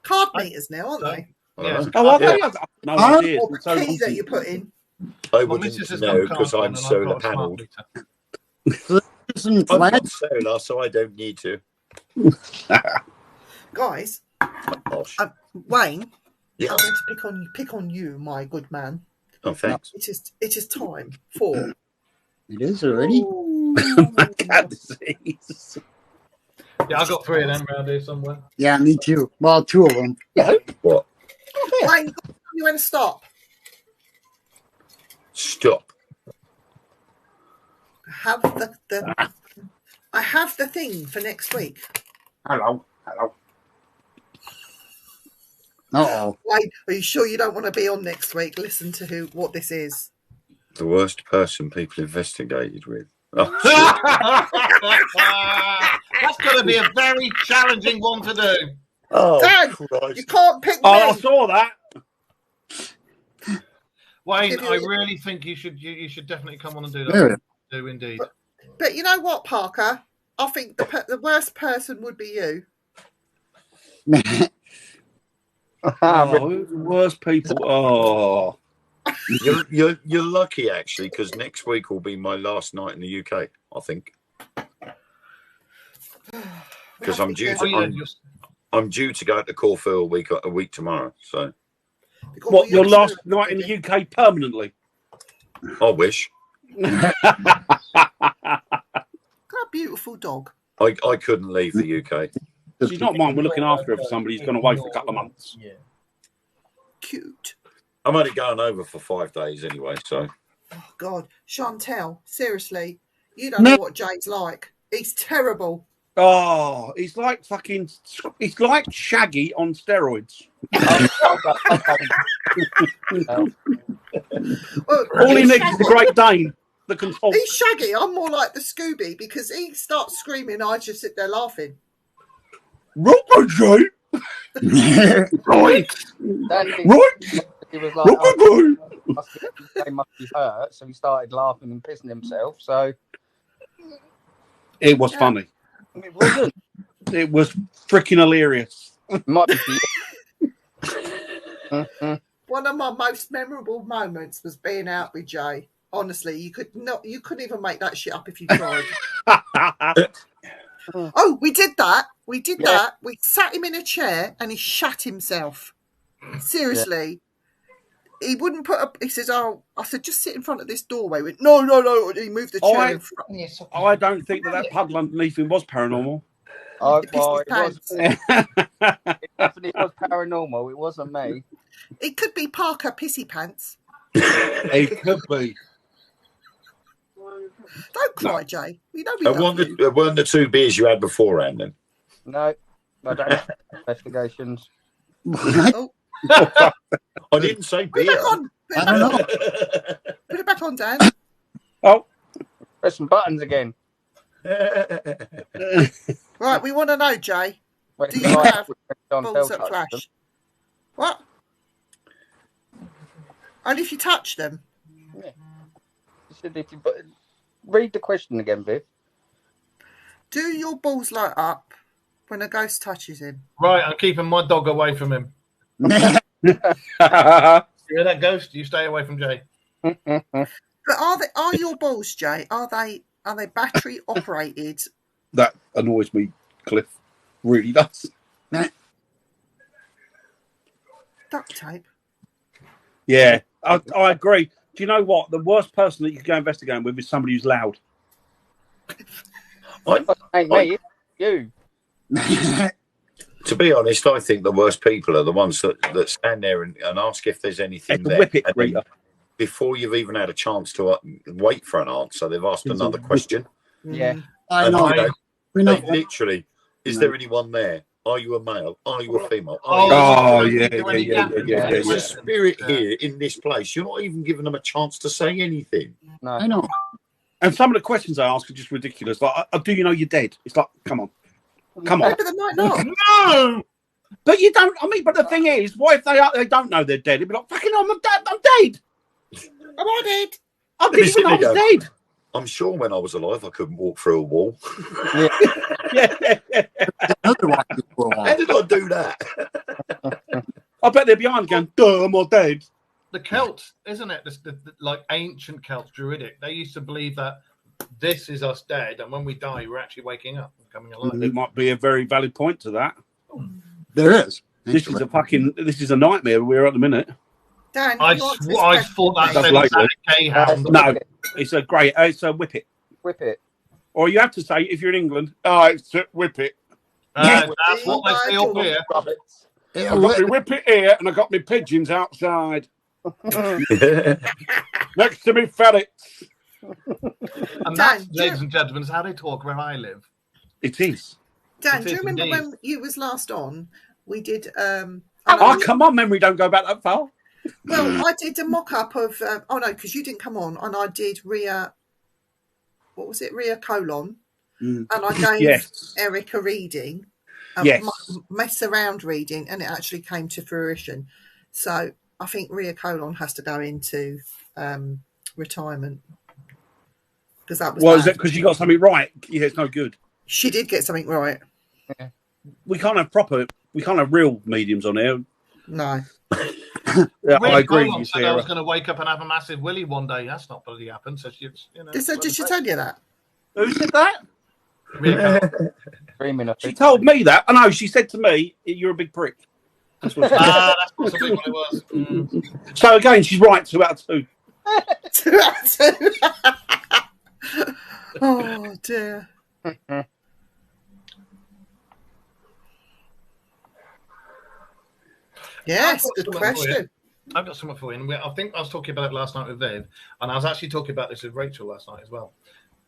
Card meters now, aren't they? Yeah. Oh, are they? Yeah. No Huh? idea. Or So the key that you put in. I My wouldn't missus has know got because card I'm and I've solar got a smart panelled. meter. Some I'm flag. not solar, so I don't need to. Guys, Gosh. Wayne, Yeah. I'm going to pick on you, my good man. Oh, thanks. It is time for It is already. Cat disease. Yeah, I've got 3 of them around here somewhere. Yeah, me too. Well, 2 of them. What? Wayne, you want to stop? Stop. I have the thing for next week. Hello. Uh-oh. Wayne, are you sure you don't want to be on next week? Listen to what this is. The worst person people investigated with. Oh, That's going to be a very challenging one to do. oh Dan, Christ. you can't pick me. Oh, I saw that. Wayne, Give you I a- really think you should definitely come on and do that. There. Do indeed. But you know what, Parker? I think the worst person would be you. Oh, worst people. Oh, You're lucky actually, because next week will be my last night in the UK. I think because I'm due Oh, yeah, to I'm due to go to Corfu a week tomorrow. So what? Your last night in the UK permanently? I wish Got a beautiful dog. I couldn't leave the UK. She's not mine. We're looking after her for somebody who's gone away for a couple of months. Yeah. Cute. I'm only going over for 5 days anyway. So Oh God, Chantel, seriously, you don't know what Jay's like. He's terrible. Oh, he's like fucking. He's like Shaggy on steroids. Well, All he he's needs is the Shaggy. Great Dane that can talk. He's Shaggy. I'm more like the Scooby because he starts screaming. I just sit there laughing. Robert Jay, right, Dandy, right, he was like, Robert oh, Jay. he must be hurt, so he started laughing and pissing himself. So It was funny. it wasn't. It was freaking hilarious. Might be. One of my most memorable moments was being out with Jay. Honestly, you couldn't even make that shit up if you tried. Oh, we did that. We did that. We sat him in a chair and he shat himself. Seriously. He wouldn't put up. He says, "Oh," I said, "just sit in front of this doorway." He went, no. He moved the chair in front. I don't think that puddle underneath him was paranormal. Oh, He pissed his pants. it definitely was paranormal. It wasn't me. It could be Parker Pissy Pants. It could be. Don't cry, Jay. You know we love you. weren't the 2 beers you had beforehand then? No, I don't have investigations. Oh, I didn't say put it beer. back on. I don't know. Put it back on, Dan. Oh, Press some buttons again. Right, we want to know, Jay. Wait, Do till you I- have John balls Bell that touched flash? What? Only if you touch them. them. Yeah. You should, if you, but read the question again, Viv. Do your balls light up when a ghost touches him? Right, I'm keeping my dog away from him. You hear that, Ghost? You stay away from Jay. But are your balls, Jay? Are they battery operated? that annoys me, Cliff. Really does. Duct tape. Yeah, I agree. Do you know what? The worst person that you could go investigating with is somebody who's loud. Hey, mate, you. To be honest, I think the worst people are the ones that stand there and ask if there's anything It's a there. whip it, And then Rita. before you've even had a chance to wait for an answer, they've asked It's a another whip. question. Yeah. I And know. you know, We know. they literally, is there anyone there? Are you a male? Are you a female? Oh, yeah. There's a spirit here in this place. You're not even giving them a chance to say anything. No. I know. And some of the questions I ask are just ridiculous. Like, do you know you're dead? It's like, come on. Come on. Maybe they might not. No! But you don't, I mean, but the thing is, what if they don't know they're dead? It'd be like, fucking hell, I'm dead. Am I dead? I didn't even know I was dead. I'm sure when I was alive, I couldn't walk through a wall. Yeah. Another one for a How while. did I do that? I bet they're behind going, duh, I'm all dead. The Celts, isn't it? The like ancient Celts, Druidic. They used to believe that this is us dead, and when we die, we're actually waking up and coming alive. There might be a very valid point to that. There is. This is a nightmare we're at the minute. Dan, I you answer this thought that That's said like Santa K hound. No, it's a whip it. Whip it. Or you have to say, if you're in England, oh, it's a whip it. That's what they say up here. I got my whip it here and I got my pigeons outside next to me ferrets. And Dan, that, ladies and gentlemen, is how they talk where I live. It is. Dan, It do you is remember indeed. when you was last on? We did. Oh, come on, memory don't go back that far. Well, I did a mock-up of. Oh no, because you didn't come on, and I did Rhea. What was it, Rhea Colon? Mm. And I gave Yes. Eric a reading, Yes. mess around reading, and it actually came to fruition. So I think Rhea Colon has to go into retirement because that was Well, is bad. it because you got something right? Yeah, it's no good. She did get something right. We can't have real mediums on here. No. Yeah, I agree. Colon You said see, I was going to wake up and have a massive willy one day. That's not bloody happened. So she, Did she tell you that? who said that? Rhea Colon. Dreaming, I She think. told me that. I know. She said to me, "You're a big prick." That's what she said. That's possibly what it was. So again, she's right. 2 out of 2. 2 out of 2. Oh dear. Yes, good question. I've got something for you. And I think I was talking about it last night with Viv, and I was actually talking about this with Rachel last night as well.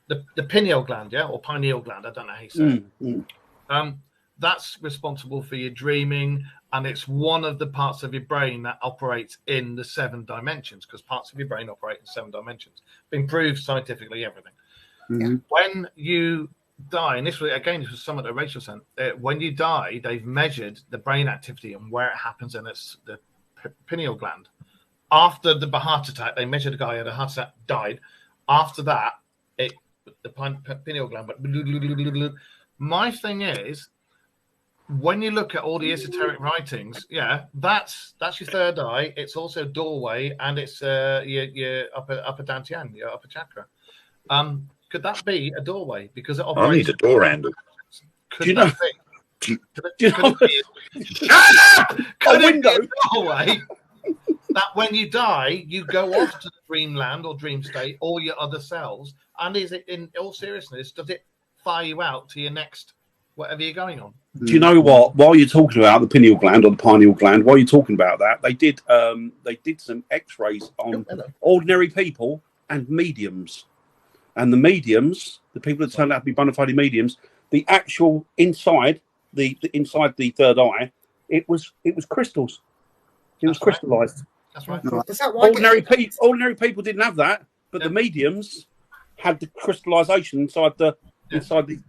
The pineal gland, or pineal gland, I don't know how you say it. That's responsible for your dreaming, and it's one of the parts of your brain that operates in the 7 dimensions, because parts of your brain operate in 7 dimensions. Been proved scientifically, everything. When you die, and this was something that Rachel sent. When you die, they've measured the brain activity and where it happens, and it's the pineal gland. After the heart attack, they measured a guy had a heart attack, died. After that, the pineal gland. But my thing is, when you look at all the esoteric writings, that's your third eye. It's also doorway, and it's your upper dantian, your upper chakra. Could that be a doorway? Because it operates. I need a door handle. Could Do you know? Could A it window. be a doorway that when you die, you go off to the dreamland or dream state or your other selves? And is it, in all seriousness, does it fire you out to your next whatever you're going on? Do you know what? While you're talking about the pineal gland or the pineal gland, while you're talking about that, they did some X-rays on ordinary people and mediums, and the mediums, the people that turned out to be bona fide mediums, the actual inside the third eye, it was crystals. It was crystallized. That's right. Is that why Ordinary people didn't have that, but the mediums had the crystallization inside the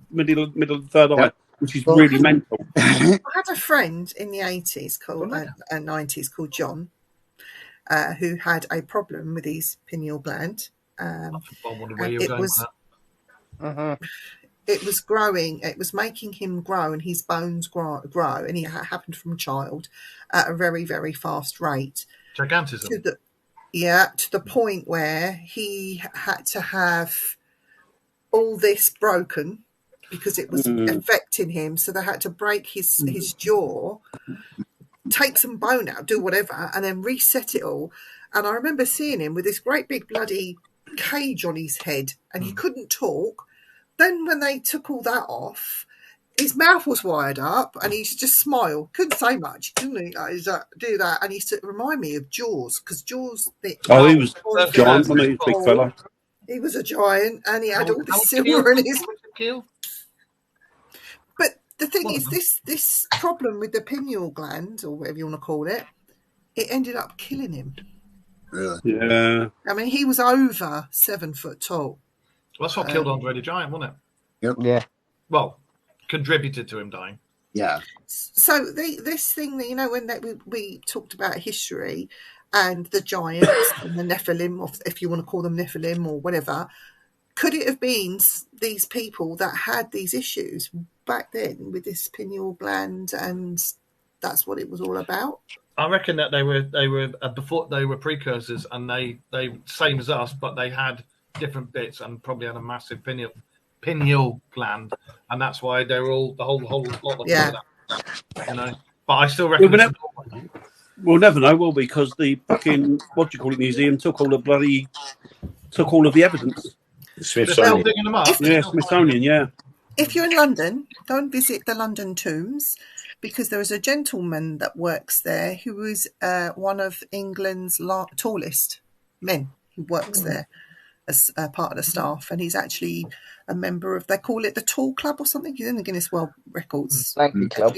middle of the third eye, which is really mental. I had a friend in the 80s called and 90s called John, who had a problem with his pineal gland. It was growing. It was making him grow, and his bones grow, and it happened from a child at a very, very fast rate. Gigantism. To the point where he had to have all this broken because it was affecting him. So they had to break his jaw, take some bone out, do whatever, and then reset it all. And I remember seeing him with this great big bloody cage on his head, and he couldn't talk. Then when they took all that off, his mouth was wired up, and he used to just smile. Couldn't say much, couldn't he? Do that, and he used to remind me of Jaws, because Jaws. He was giant, wasn't he? Big fella. He was a giant, and he had all the silver in his. But the thing is, this problem with the pineal gland, or whatever you want to call it, it ended up killing him. Really? Yeah. I mean, he was over 7 foot tall. Well, that's what killed Andre the Giant, wasn't it? Yep. Yeah. Well, contributed to him dying. Yeah. So this thing that, when we talked about history and the giants and the Nephilim, or if you want to call them Nephilim or whatever, could it have been these people that had these issues back then with this pineal gland, and that's what it was all about? I reckon that they were before they were precursors, and they same as us, but they had different bits and probably had a massive pineal gland, and that's why they were all the whole lot of that. But I still reckon we'll never know, will we? Because the fucking museum took all of the evidence. Smithsonian. digging them up. Smithsonian. Yeah. If you're in London, go and visit the London Tombs, because there is a gentleman that works there who is one of England's tallest men who works there as part of the staff, and he's actually a member of, they call it the Tall Club or something. He's in the Guinness World Records. Lanky Club.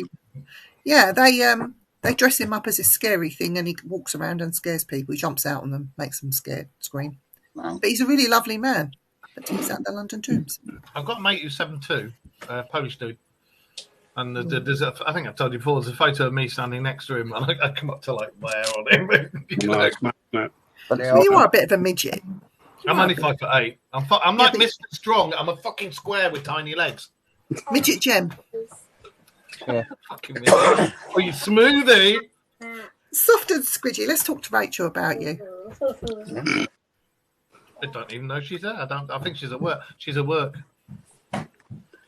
Yeah, they dress him up as a scary thing, and he walks around and scares people. He jumps out on them, makes them scared, scream. Wow. But he's a really lovely man. But he's at the London Tombs. I've got a mate who's 7'2", Polish dude. And there's I think I've told you before, there's a photo of me standing next to him, and I come up to like there on him. Nice, man. Well, you are a bit of a midget. I'm only 5'8". I'm like Yeah, Mr. Strong. I'm a fucking square with tiny legs. Midget Gem. Fucking midget. Oh, you smoothie. Soft and squidgy. Let's talk to Rachel about you. I don't even know she's there. I think she's at work. She's at work.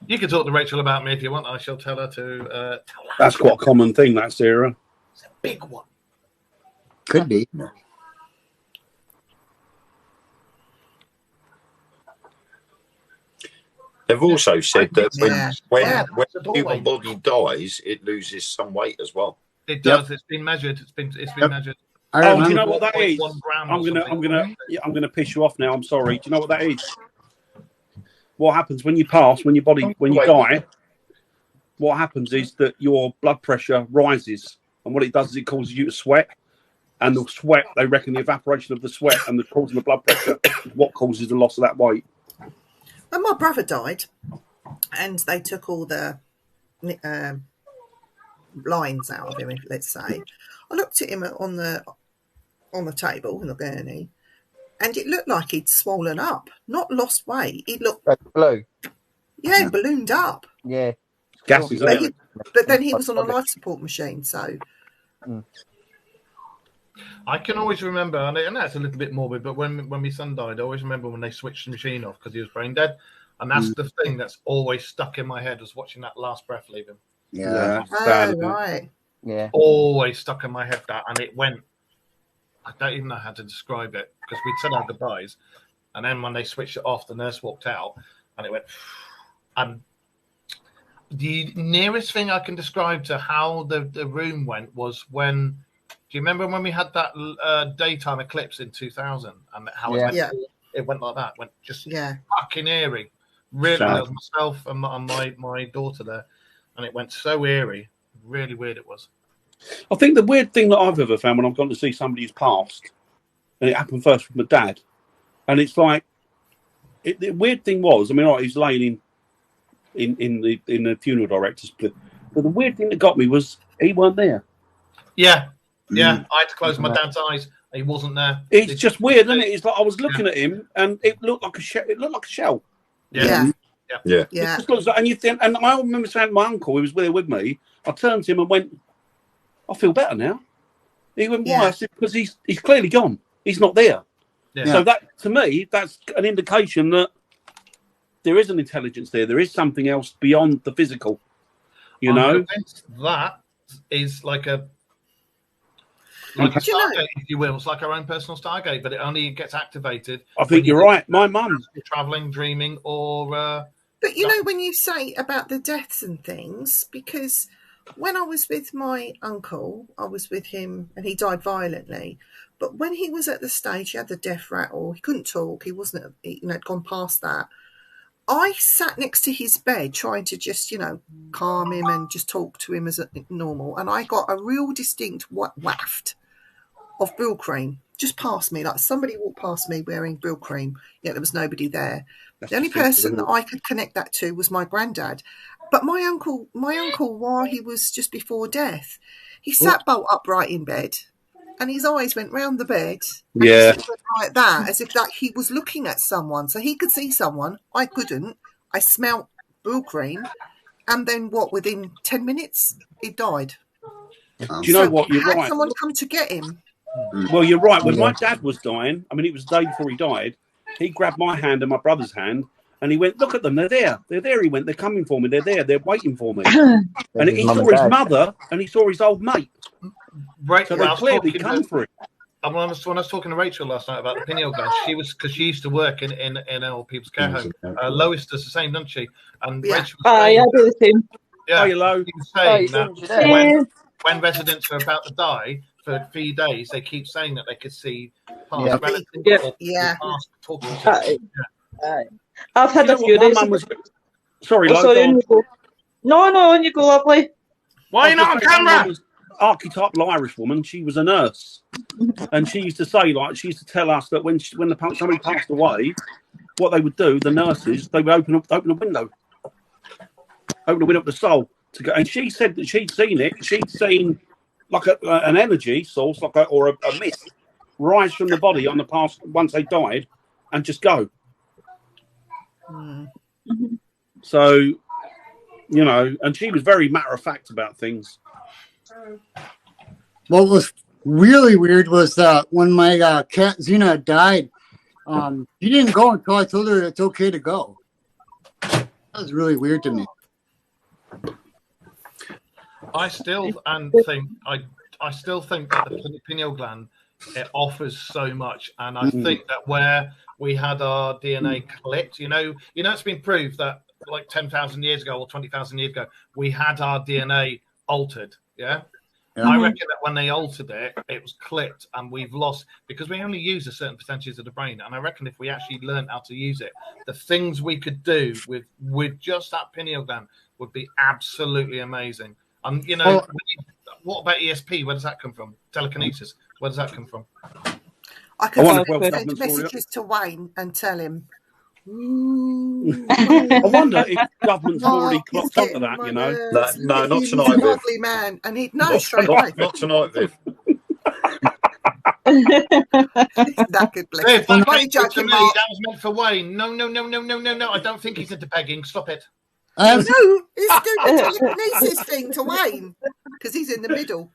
You can talk to Rachel about me if you want. I shall tell her to tell her. That's quite a common thing, that, Sarah. It's a big one. Could be. They've also said that when Yeah, when it's a a doorway. human body dies, it loses some weight as well. It does. It's been measured. It's been measured. I Oh, remember. do you know what that is? 1 gram or I'm gonna something. piss you off now. I'm sorry. Do you know what that is? What happens when you pass, when you die? What happens is that your blood pressure rises, and what it does is it causes you to sweat, and the sweat, they reckon the evaporation of the sweat and the causing the blood pressure is what causes the loss of that weight. When my brother died, and they took all the lines out of him, let's say, I looked at him on the table in the gurney, and it looked like he'd swollen up, not lost weight. He looked, Blue. yeah, ballooned up. Yeah. Gases, But, isn't it? but then he was on a life support machine, so I can always remember, and that's a little bit morbid, but when my son died, I always remember when they switched the machine off because he was brain dead. And that's the thing that's always stuck in my head, was watching that last breath leave him. Yeah. That's bad, oh, isn't it? right. Yeah. Always stuck in my head that, and it went. I don't even know how to describe it because we'd said our goodbyes, and then when they switched it off, the nurse walked out, and it went. And the nearest thing I can describe to how the room went was when. Do you remember when we had that daytime eclipse in 2000, and how it went like that? Went just fucking eerie. Really, there was myself and my daughter there, and it went so eerie. Really weird it was. I think the weird thing that I've ever found when I've gone to see somebody who's passed, and it happened first with my dad, and it's like, the weird thing was, I mean, he's laying in the funeral director's split, but the weird thing that got me was he weren't there. Yeah, I had to close my dad's eyes. He wasn't there. It's just weird, isn't it? It's like I was looking at him, and it looked like a shell. It looked like a shell. Yeah. Yeah. It just looks like, and you think, and I remember saying to my uncle, who was there with me, I turned to him and went, "I feel better now." He went, "Why?" I said, "Because he's clearly gone. He's not there." Yeah. So that, to me, that's an indication that there is an intelligence there. There is something else beyond the physical. You know, that is like a Stargate, if you will. It's like our own personal Stargate, but it only gets activated. I think you're right. My mum, traveling, dreaming, or. But you know, when you say about the deaths and things, because when I was with my uncle, I was with him and he died violently. But when he was at the stage, he had the death rattle, he couldn't talk, he wasn't, had gone past that. I sat next to his bed trying to just, calm him and just talk to him as normal. And I got a real distinct waft of Brill cream just past me. Like somebody walked past me wearing Brill cream, yet there was nobody there. The only person that I could connect that to was my granddad. But my uncle, while he was just before death, he sat bolt upright in bed, and his eyes went round the bed, and he went like that, as if that he was looking at someone. So he could see someone, I couldn't. I smelt Brill cream, and then within 10 minutes, he died. Do you know what? You're had right. someone come to get him. Well, you're right. When my dad was dying, I mean, it was the day before he died, he grabbed my hand and my brother's hand, and he went, "Look at them. They're there. They're there." He went, "They're coming for me. They're there. They're waiting for me." And he saw his mother, and he saw his old mate. Right. So they clearly come for it. When I was talking to Rachel last night about the pineal gland, because she used to work in old people's care home. Lois does the same, doesn't she? And Rachel was saying, I do the same. Yeah, hello. She was saying that when residents are about to die for a few days, they keep saying that they could see past relatives or past talking to them. I've had a few days. Sorry, No, you go, lovely. Why are you not on camera? Archetypal Irish woman. She was a nurse, and she used to say, she used to tell us that when somebody passed away, what they would do, the nurses, they would open a window of the soul, to go. And she said that she'd seen it. She'd seen like an energy source, or a mist, rise from the body on the past once they died, and just go. So, you know, and she was very matter of fact about things. What was really weird was that when my cat Xena died, she didn't go until I told her it's okay to go. That was really weird to me. I still think that the pineal gland, it offers so much, and I think that where we had our DNA clipped, you know, it's been proved that like 10,000 years ago or 20,000 years ago, we had our DNA altered. Yeah. I reckon that when they altered it, it was clipped, and we've lost, because we only use a certain percentage of the brain. And I reckon if we actually learned how to use it, the things we could do with just that pineal gland would be absolutely amazing. And you know, what about ESP? Where does that come from? Telekinesis. Where does that come from? I could send messages to Wayne and tell him. I wonder if government's already clocked onto that, you know. No, not tonight, He's a Viv. lovely man, and he'd know straight away. Not tonight, Viv. That could bless. Viv, Why that are you joking, Mark? was meant for Wayne. No. I don't think he's into begging. Stop it. No, he's doing the telekinesis thing to Wayne because he's in the middle.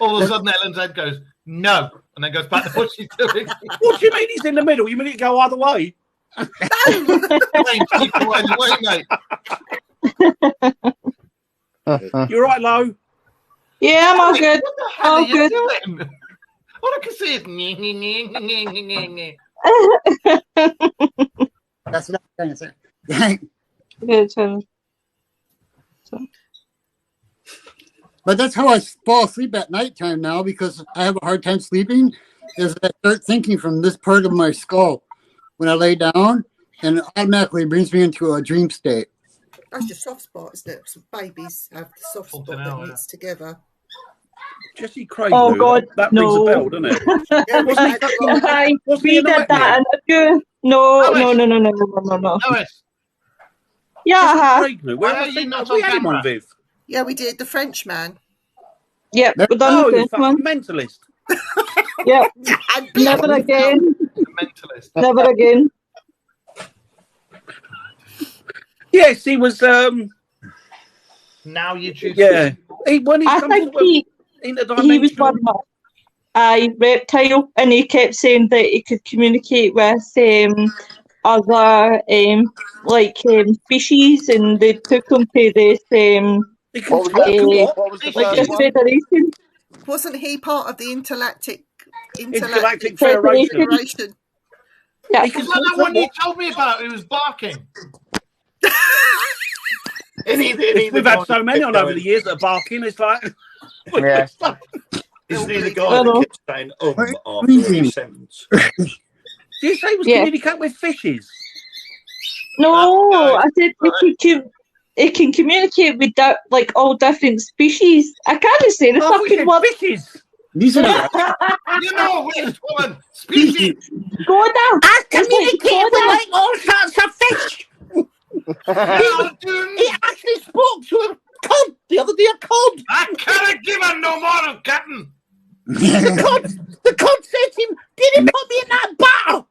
All of a sudden, Ellen's head goes, no, and then goes back to what she's doing. What do you mean he's in the middle? You mean it go either way? Wayne, keep away, mate. You're right, Lo. Yeah, I'm all good. What the hell All are you good. doing? All I can see is That's what I'm trying to say. Good. But that's how I fall asleep at nighttime now, because I have a hard time sleeping. Is I start thinking from this part of my skull when I lay down, and it automatically brings me into a dream state. That's your soft spot, isn't it? Some babies have the soft spot that knits together. Jesse Craig. Oh, God, that no. rings a bell, doesn't it? Yeah, We did that interview. No. Lois, Yeah, I have. Where are you not on camera, Viv? yeah, we did the French man. Yep, we're done Oh, with you this fucking one. mentalist. Yep, And never again. mentalist. Never again. Yes, he was. Now you choose. Yeah, when he I comes think to he was interdimensional. one of reptile, and he kept saying that he could communicate with other species, and they took him to this He can talk to what? What was the like first this one? federation. wasn't he part of the Intergalactic Intergalactic Federation. Federation? Yeah, He can Was that talk the one you what? told me about? Who was barking? We've had so many on over the years that are barking. It's like, Yeah. Isn't he the guy Hello. that kept saying after every sentence? Did you say he was Yeah. communicating with fishes? no, I said it can communicate with all different species. I can't say the I thought you fucking said word. fishes. These are You know which woman? Species. Go down. I communicate with all sorts of fish. He actually spoke to a cod the other day. A cod. I can't give her no more, Captain. The cod said to him, "Did he put me in that bottle?"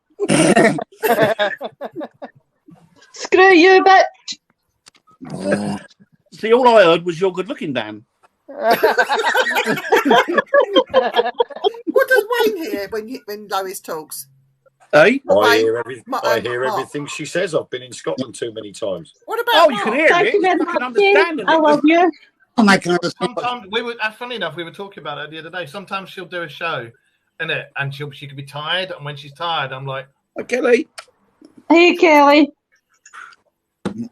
Screw you, bitch. See, all I heard was "You're good looking, Dan." What does Wayne hear when Lois talks? Eh? I hear, Mark. everything she says. I've been in Scotland too many times. What about Oh, you Mark? can hear Thank it. you very You can much. understand it. I love you. I can understand. Sometimes we were, funny enough, we were talking about it the other day. Sometimes she'll do a show, innit? And she could be tired, and when she's tired, I'm like, Kelly. Hey, Kelly. and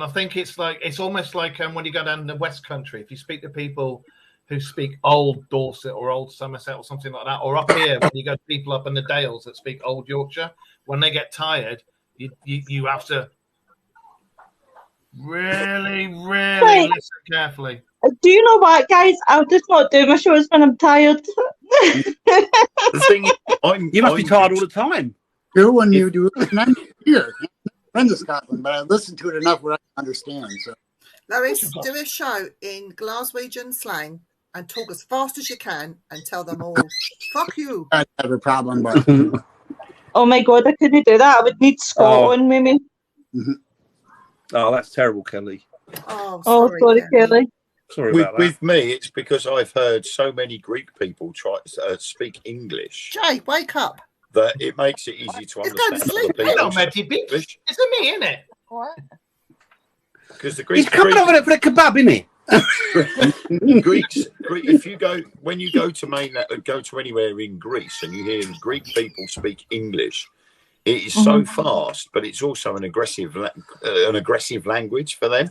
I think it's almost like when you go down the West Country, if you speak to people who speak old Dorset or old Somerset or something like that, or up here when you go to people up in the Dales that speak old Yorkshire, when they get tired, you have to really Right. listen carefully. Do you know what, guys? I'll just not do my shows when I'm tired. The thing is, You must be tired all the time. Do when you do it, and I'm here. I'm in Scotland, but I listen to it enough where I can understand. So Lois, do a show in Glaswegian slang and talk as fast as you can and tell them all, fuck you. I have a problem, but Oh my god, I couldn't do that. I would need Scott on with me. Oh, that's terrible, Kelly. Oh, Oh, sorry, Kelly. Kelly. Sorry With, about that. with me, it's because I've heard so many Greek people try to speak English Jay, wake up. that it makes it easy to He's going to understand sleep. other people. Hello, Matty bitch. English. It's me, isn't it? Because the He's Greeks, coming over there for the kebab, isn't he? if you go when you go to go to anywhere in Greece and you hear Greek people speak English, it is so fast, but it's also an aggressive language for them.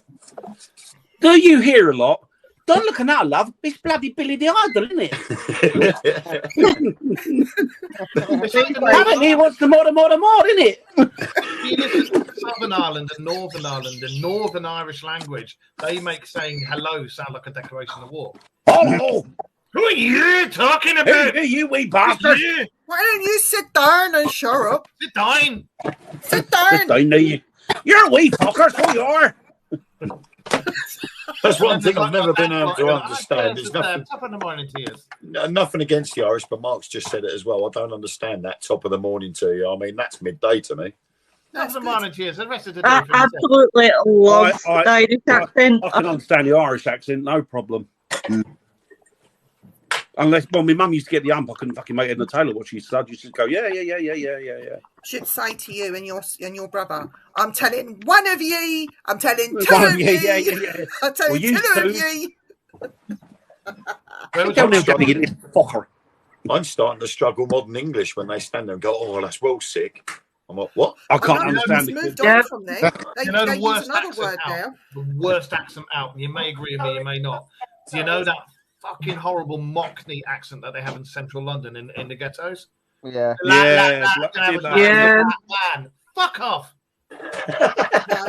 Do you hear a lot? Don't look at that, love. It's bloody Billy the Idol, isn't it? Haven't he? What's the more, isn't it? You listen to Southern Ireland and Northern Ireland, the Northern Irish language, they make saying hello sound like a declaration of war. Oh, Who are you talking about? hey, you wee bastard! You? Why don't you sit down and shut up? Sit down. Sit down. I know you. You're a wee fucker, so you are. That's one thing I've never been able to understand. There's Top of the morning to you. nothing against the Irish, but Mark's just said it as well. I don't understand that top of the morning to you. I mean, that's midday to me. Top of the morning to you. The rest of the day. I for yourself. absolutely love I- the Irish accent. I can understand the Irish accent, no problem. Unless, well, my mum used to get the ump. I couldn't fucking make it in the tailor what she said. She used to go, yeah. Should say to you and your brother, I'm telling one of ye, I'm telling two One of of ye, yeah. I'm telling Well, you two of two. ye. Where was Don't your know get this fucker. I'm starting to struggle modern English when they stand there and go, "Oh, that's well sick." I'm like, "What?" I can't No, understand it's it. moved Yeah. on from there. They, You know they the use worst another accent word out? now. The worst accent out. You may agree with me, you may not. Do you know that fucking horrible Mockney accent that they have in central London in the ghettos? Yeah. Yeah. Man, fuck off. No,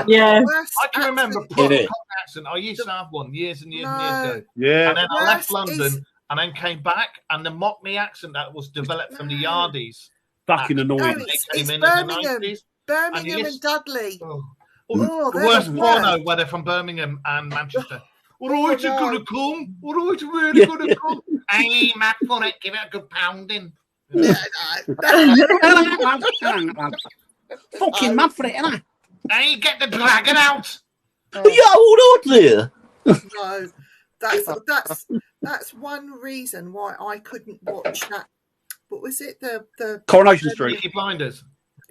Yeah. the worst I can remember accent- proper Innit? accent. I used to have one years and years and years No. ago. Yeah. And then I left Worst London is- and then came back, and the Mockney accent that was developed from the No. Yardies. Fucking No, annoying. They it's came in Birmingham. the 90s. Birmingham And and Dudley. Oh. Oh, The they're worst the porno worst. where they're from Birmingham and Manchester. All Oh, right, you're no. gonna come. All right, you're really gonna come. Hey, Matt, for it, give it a good pounding. Yeah, no. Fucking mad for it, innit? Hey, get the dragon out. Yeah, hold on there. No, that's one reason why I couldn't watch that. What was it? The Coronation Street. Peaky Blinders.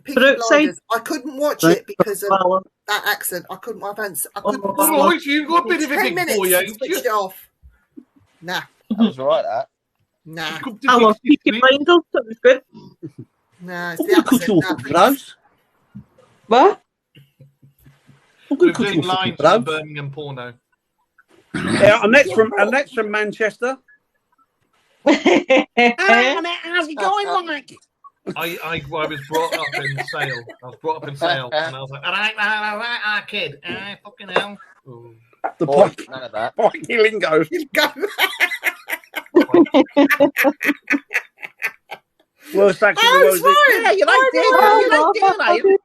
Peaky Brookside. Blinders. I couldn't watch it because of Well, that accent. I couldn't. I couldn't. Oh, All right, you've got a bit of a 10 big minutes boy, and ain't switched you? it off. Nah, That was right, that. nah, I love Peaky Blinders. That was good. nah. It's the accent. Nah. Rose. What? We're doing lines for the Birmingham porno. Yeah, Annette's from Manchester. Hello, How's it going, Mike? I was brought up in Sale. I was brought up in Sale, and I was like, all right, kid. Fucking hell. Ooh. The Boy, pike none of that. lingo. You go. Worst accent in the world. fine. Yeah, you like it. You like it.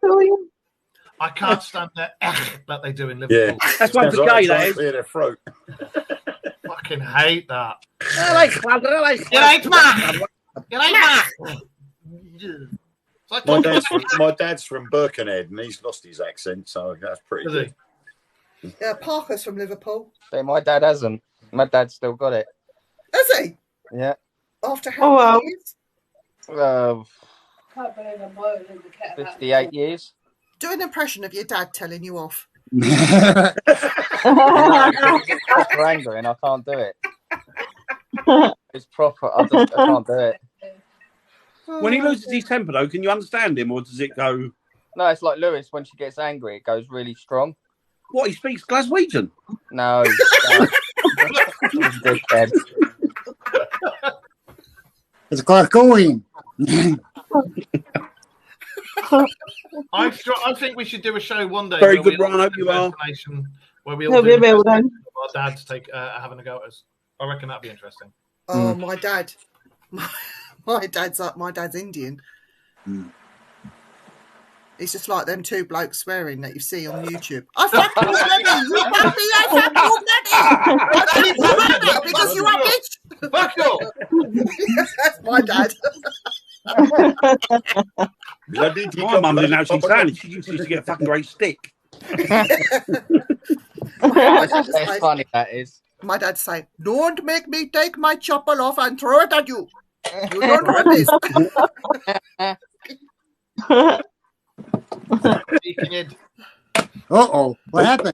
I can't stand the that they do in Liverpool. Yeah, That's one for Sounds gay, it's that right is. clear their throat. Fucking hate that. I like club. I like You like Mac? You like Mac? It's like My dad's from Birkenhead, and he's lost his accent, so that's pretty Is good. he? Yeah, Parker's from Liverpool. So my dad hasn't. My dad's still got it. Is he? Yeah. After how Oh, wow. many years? 58 years. Do an impression of your dad telling you off. Proper angry, and I can't do it. It's proper. I can't do it. When he loses his temper, though, can you understand him, or does it go? No, it's like Lewis when she gets angry. It goes really strong. What, he speaks Glaswegian? No. He's a dickhead. It's got going. I think we should do a show one day. Very where good, we Ron, all hope do you are. impersonation, Where we all Hope do you're well then. impersonation of our dads having a go at us. I reckon that'd be interesting. Oh, my dad. My dad's Indian. It's just like them two blokes swearing that you see on YouTube. I fucked you already. You fucked me. I fucked you already. I didn't because you are bitch. Fuck you! That's my dad. My mum didn't actually sound it. She used to get a fucking great stick. That's funny, that is. My dad say, "Don't make me take my chopper off and throw it at you. You don't want this." Uh-oh. What happened?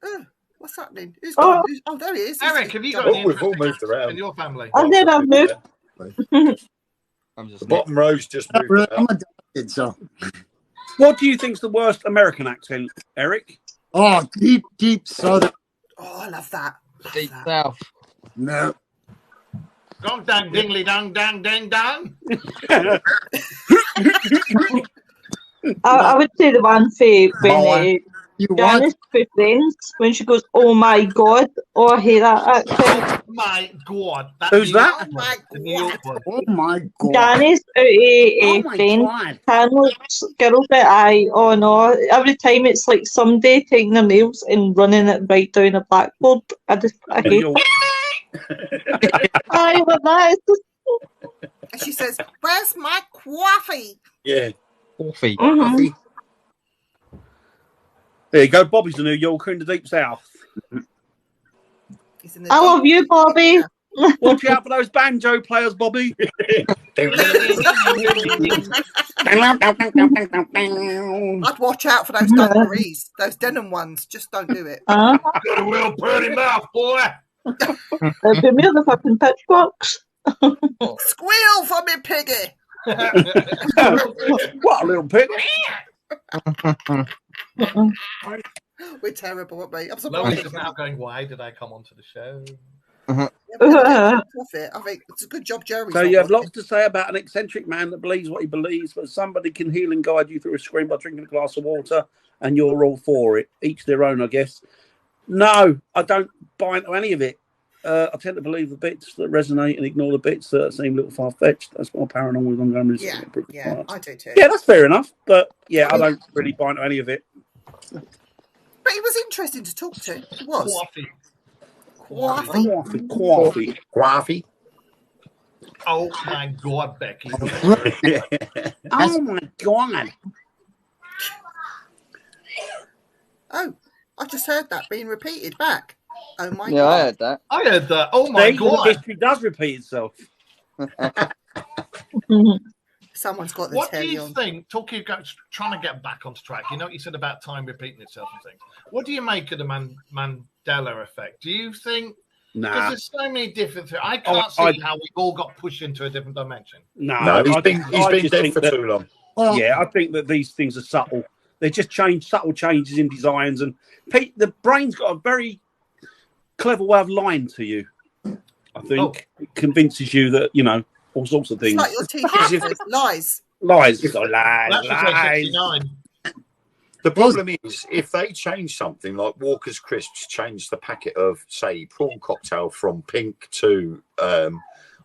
What's happening? Who's gone? Oh, there he is. Eric, have you got any we've all interesting moved around. in your family? I did have moved. I'm just The bottom row's just Not moved really. about. I'm adopted, so. What do you think's the worst American accent, Eric? Oh, deep southern. Oh, I love that. Love Deep that. South. No. Dong dang dingly dong dang ding dong. I would say the one for when You want Janice for Friends, when she goes, "Oh my God," or I hate that accent. My God. Who's that? Oh my The New York one. Oh my god. Janice out of Friends. god. Candles, girl bit eye. Oh no! Every time it's like somebody taking their nails and running it right down a blackboard. I hate it. Aye, but that is just. And she says, "Where's my coffee?" Yeah. Coffee. Mhm. There you go. Bobby's a New Yorker in the Deep South. He's in the I love you, Bobby. Watch out for those banjo players, Bobby. I'd watch out for those dungarees, those denim ones. Just don't do it. Got a real pretty mouth, boy. Give me the fucking pitchforks. Squeal for me, piggy. What a little pig. We're terrible, aren't we? I'm Lois surprised. is now going, why did I come onto the show? Profit. I think it's a good job, Jeremy. So you have lots to say about an eccentric man that believes what he believes, but somebody can heal and guide you through a screen by drinking a glass of water, and you're all for it. Each their own, I guess. No, I don't buy into any of it. I tend to believe the bits that resonate and ignore the bits that seem a little far-fetched. That's more paranormal than I'm going to Yeah, I do too. Yeah, that's fair enough. But yeah, I don't really buy into any of it. But he was interesting to talk to. He was. Coffee. Coffee. Coffee. Oh my God, Becky. Oh my God. Oh, I just heard that being repeated back. Oh my Yeah, I god. heard that. I heard that. Oh my See, God. history does repeat itself. Someone's got the What do telly you on. think, talking about trying to get back on track, you know what you said about time repeating itself and things. What do you make of the Mandela effect? Do you think, because Nah. there's so many different things, I can't see how we all got pushed into a different dimension. No, No, he's I been just dead think for that- too long. Well, Yeah, I think that these things are subtle. They just subtle changes in designs, and the brain's got a very clever way of lying to you. I think it convinces you that all sorts of It's things. like your teacher says, lies. Lies, That's lies. just 69. The problem is, if they change something like Walker's Crisps changed the packet of, say, prawn cocktail from pink to, I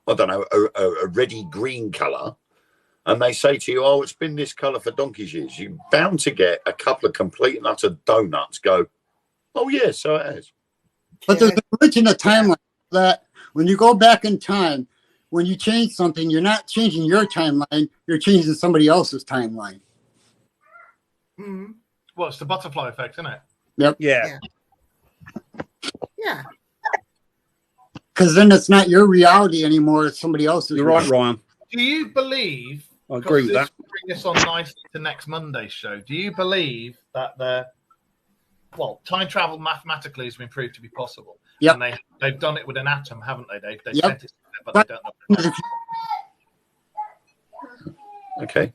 don't know, a reddy green colour, and they say to you, oh, it's been this colour for donkey's years, you're bound to get a couple of complete and utter donuts go, oh, yeah, so it is. but there's a glitch in the timeline that when you go back in time, when you change something, you're not changing your timeline, you're changing somebody else's timeline. Mm. Well, it's the butterfly effect, isn't it? Yeah. Yeah. Because then it's not your reality anymore, it's somebody else's. You're right, Ryan. Do you believe, I agree with that. bring this on nicely to next Monday's show, do you believe that time travel mathematically has been proved to be possible? Yep. And they've done it with an atom, haven't they? They've Yep. sent it, but they don't know. Okay.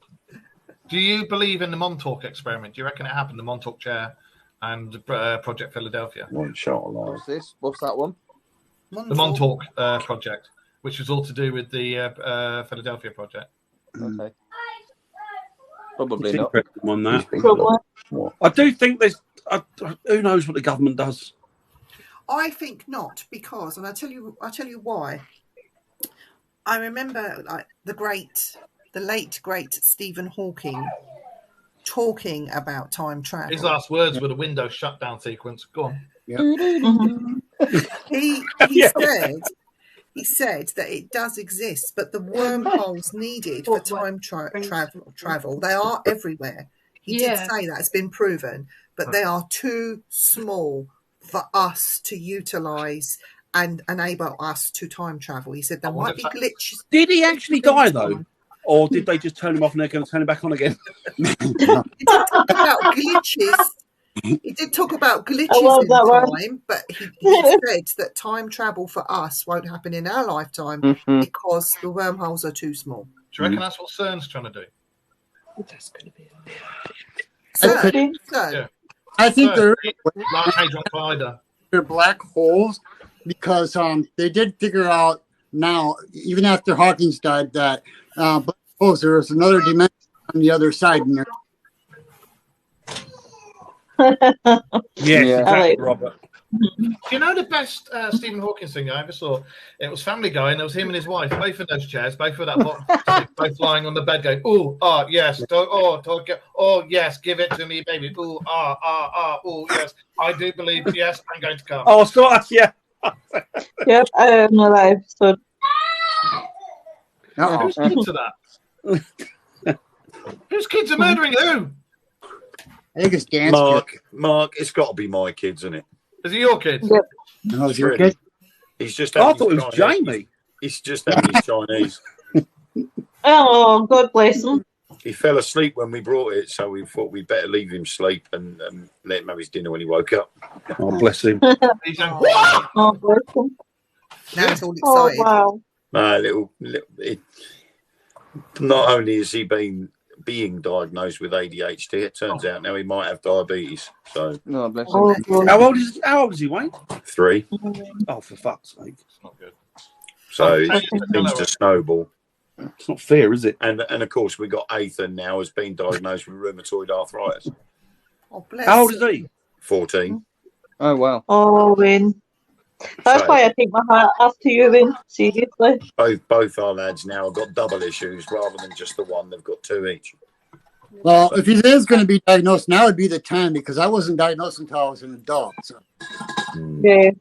Do you believe in the Montauk experiment? Do you reckon it happened, the Montauk chair and Project Philadelphia? One shot alive. What's this? What's that one? The Montauk project, which was all to do with the Philadelphia project. Okay. Probably It's not. interesting on that. Probably. I do think there's. Who knows what the government does? I think not, because, and I'll tell you why. I remember like the late great Stephen Hawking talking about time His travel. last words were the window shutdown sequence. Go on. He Yeah. said that it does exist, but the wormholes needed for time travel, they are everywhere. He did say that it's been proven, but they are too small for us to utilise and enable us to time travel. He said there might be glitches. Did he actually die though, or did they just turn him off and they're going to turn him back on again? He did talk about glitches. He did talk about glitches love in that one. time, but he said that time travel for us won't happen in our lifetime because the wormholes are too small. Do you reckon that's what CERN's trying to do? So, Yeah. I think they're Large Hadron Collider. black holes because they did figure out now, even after Hawking's died, that black holes, there was another dimension on the other side. And Yes, Yeah. exactly, Robert. Do you know the best Stephen Hawking thing I ever saw? It was Family Guy, and there was him and his wife, both in those chairs, both with that both lying on the bed, going, "Oh, yes, oh, yes, give it to me, baby. Oh, oh, yes, I do believe. Yes, I'm going to come." Oh, so yeah. Yep, I know that episode. Who's kids are that? Whose kids are murdering who? I think it's Dan's Mark, it's got to be my kids, isn't it? Is it your kids? Yep. No, it's your Really? kid. He's just. I having thought it his was Chinese. Jamie. He's just having his Chinese. Oh, God bless him. He fell asleep when we brought it, so we thought we'd better leave him sleep and let him have his dinner when he woke up. Oh, bless him. He's going, Oh, bless him. now it's all Oh, excited. wow. Not only has he been being diagnosed with ADHD, it turns out now he might have diabetes. So Oh, bless him. Oh, God. How old is he, Wayne? 3. Oh, for fuck's sake. It's not good. So it seems to snowball. It's not fair, is it? And of course we got Ethan now has been diagnosed with rheumatoid arthritis. Oh, bless How old is him. he? 14. Oh, wow. Oh, Wayne. That's So- why I take my hat off to you, Wayne. Seriously. Both our lads now have got double issues rather than just the one. They've got 2 each. Well, if he is going to be diagnosed, now would be the time because I wasn't diagnosed until I was an adult. So. Yeah.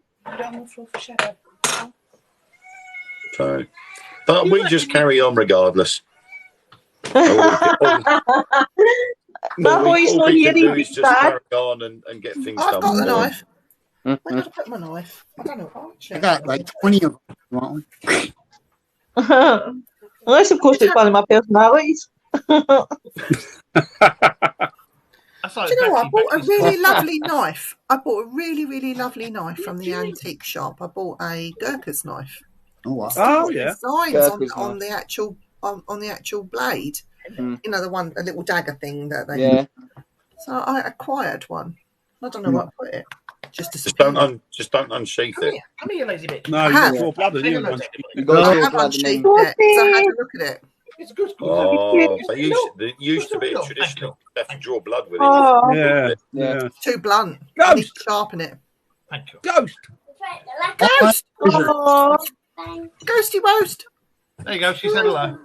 So, but we just carry on regardless. All boy's not we can hearing do is his just dad. carry on and get things I've done. got the for them. knife. Where did I put my knife? I don't know. Oh, I got like 20 of them. You want one? Unless, of course, it's one of my personalities. That's like Do you know what? I bought a Becky's really lovely knife. I bought a really, really lovely knife from the antique shop. I bought a Gurkha's knife. Oh, wow. Oh, yeah. Designs Gurkha's on the actual on the actual blade. Mm. You know, the one, a little dagger thing that they. Yeah. So I acquired one. I don't know where I put it. Just to Just don't unsheath it. Come here, lazy bitch. No, you have. got four blood, Take a didn't look, you? take a look. You got I to have blood unsheathed and it then because I had to look at it. It's good. Oh, It's they used to be a tradition. You have to draw blood with it. Oh, Yeah. Yeah. Yeah. It's too blunt. I need Ghost. to sharpen it. Thank you. Ghost. Ghost! oh, Ghosty roast! There you go. She said hello.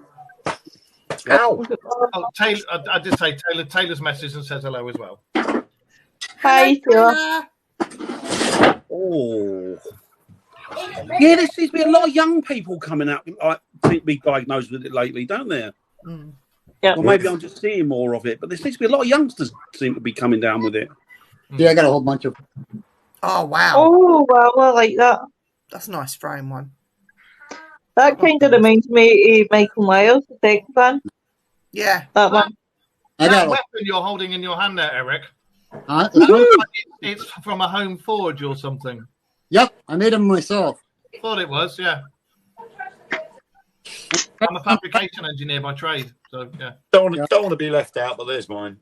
Ow! Oh, Taylor, I did say Taylor. Taylor's message and says hello as well. hi, Taylor. Taylor. Oh. Yeah, there seems to be a lot of young people coming out like seem to be diagnosed with it lately, don't there? Mm. Or maybe I'm just seeing more of it, but there seems to be a lot of youngsters seem to be coming down with it. Yeah, I got a whole bunch of. Oh, wow. Oh, wow, I like that. That's a nice frame one. That kind of reminds me of Michael Myers, the tech fan. Yeah. That one. I That got. weapon you're holding in your hand there, Eric. It's from a home forge or something. Yep, I made them myself. Thought it was, yeah. I'm a fabrication engineer by trade, so yeah. Don't want to be left out, but there's mine.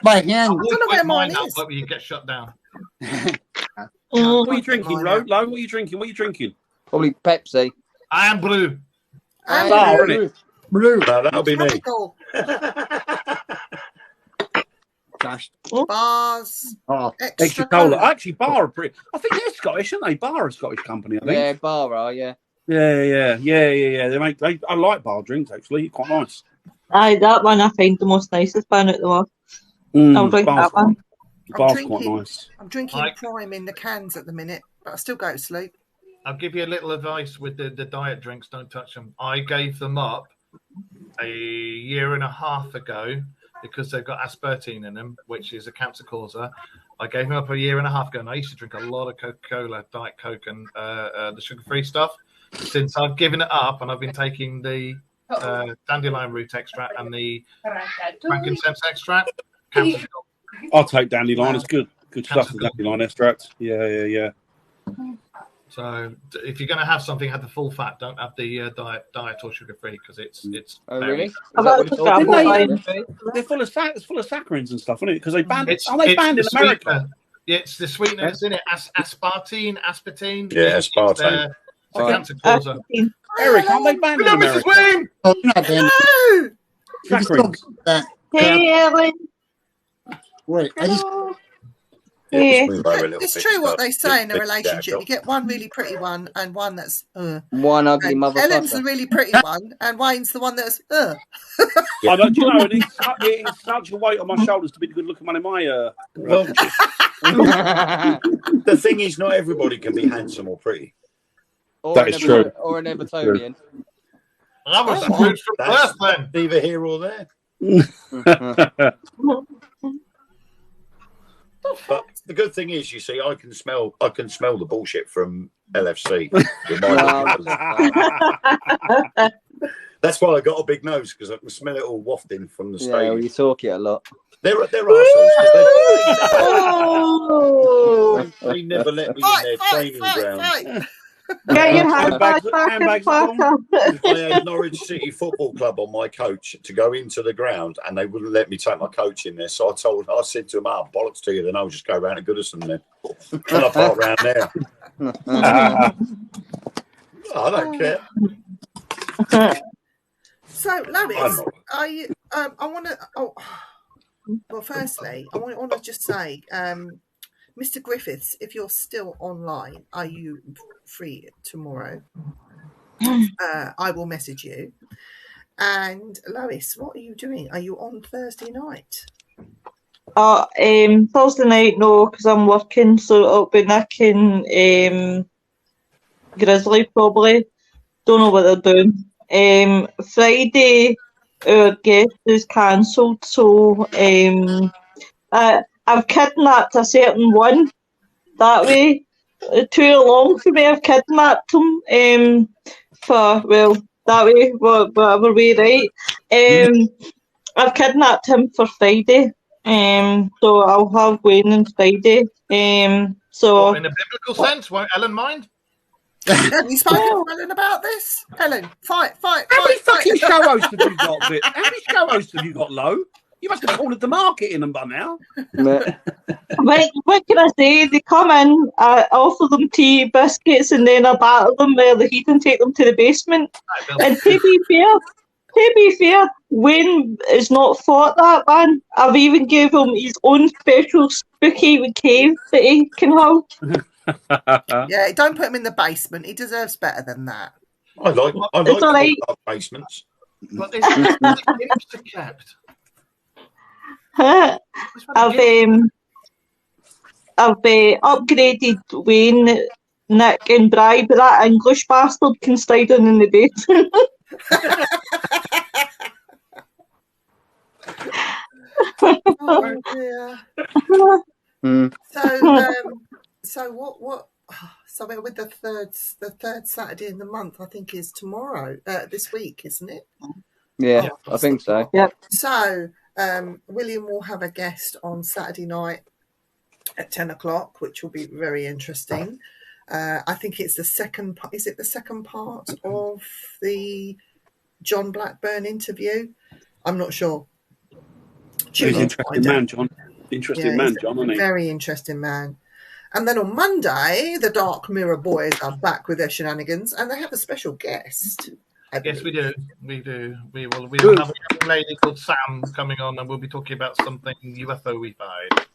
By I hand. would don't know put where mine mine out, is. but you get shut down. Mm. What are you drinking, Lo? Lo, what are you drinking? What are you drinking? Probably Pepsi. I am blue. And Bar, isn't it? Blue. No, that'll be me. tropical Gosh. bars. Oh, Extra cola. Actually, Bar are pretty. I think they're Scottish, aren't they? Bar are a Scottish company, I think. Yeah, Bar, yeah. Yeah. They make. I like Bar drinks actually. Quite nice. Aye, that one I find the most nicest one out the lot. I'll drink that one. Bar's quite nice. I'm drinking Right. Prime in the cans at the minute, but I still go to sleep. I'll give you a little advice with the diet drinks. Don't touch them. I gave them up a year and a half ago because they've got aspartame in them, which is a cancer causer. I gave them up a year and a half ago, and I used to drink a lot of Coca-Cola, Diet Coke, and the sugar-free stuff. Since I've given it up, and I've been taking the dandelion root extract and the frankincense extract. Cancer's gone. I'll take dandelion. It's good stuff. The dandelion extract. Yeah. So if you're going to have something, have the full fat. Don't have the diet or sugar free because it's. Oh, really? Is I've that what actually it's all got about? mine. They're full of saccharins and stuff, isn't it? Because they banned it. Aren't they It's banned in the America? sweetener. It's the sweetener that's in it. Aspartame. Yeah, It's aspartame. a cancer causer. Eric, aren't they banned in Hello, Mrs. America? Wayne. Oh, you're not banned. No! You can still Saccharins. get that. Hey, Ellen. Wait, I just Hello. Yeah, Yeah. just move over a little It's bit, true what but they say in a yeah, relationship. You get one really pretty one and one that's One ugly and Ellen's the motherfucker. really pretty one and Wayne's the one that's I don't, do you know, it's such a weight on my shoulders to be the good looking one in my. Well, the thing is, not everybody can be handsome or pretty. Or That an is true. Or an Evertonian. I was Come on, screwed from that's birth then. neither here or there. But the good thing is, you see, I can smell the bullshit from LFC. with my nose. That's why I got a big nose, because I can smell it all wafting from the Yeah, well, stage. you talk it a lot. They're arseholes, 'cause Oh! they never let me in fight, their fight, training fight, ground. fight. Get your Handbags- handbag back and handbags pack are up. I had Norwich City Football Club on my coach to go into the ground, and they wouldn't let me take my coach in there. So I said to them, bollocks to you, then I'll just go round to Goodison then. And I park round there. I don't care. So, I'm Lois, not. are you? I want to. Well, firstly, I want to just say, Mr. Griffiths, if you're still online, are you free tomorrow? I will message you. And Lois, what are you doing? Are you on Thursday night? Thursday night, no, because I'm working, so it'll be Nick and Grizzly probably. Don't know what they're doing. Friday, our guest is cancelled, so I've kidnapped a certain one that way. Too long for me. I've kidnapped him for, well, that way, whatever way, right? I've kidnapped him for Friday. So I'll have Wayne on Friday. So In a biblical sense, won't Ellen mind? Have you spoken to Ellen about this? Helen, fight. How many fucking show hosts have you got, Vic? How many show hosts have you got, Lo? You must have cornered the market in them by now. what can I say? They come in, I offer them tea, biscuits, and then I batter them where the heat and take them to the basement. And to be fair, Wayne has not fought that man. I've even gave him his own special spooky cave that he can have. Yeah, don't put him in the basement. He deserves better than that. I like It's all right. basements. But this is the kept. I've upgraded Wayne, Nick, and Bri, but that English bastard can stay down in the basement. Oh dear. So what? So we're with the third Saturday in the month. I think is tomorrow. This week, isn't it? Yeah, I think so. So William will have a guest on Saturday night at 10 o'clock, which will be very interesting. I think it's the second. Is it the second part of the John Blackburn interview? I'm not sure. He's an interesting man, John. Interesting man, he's John, a isn't he? very interesting man. And then on Monday, the Dark Mirror Boys are back with their shenanigans, and they have a special guest. Yes, we do. We do. We will have a young lady called Sam coming on, and we'll be talking about something UFO-ified.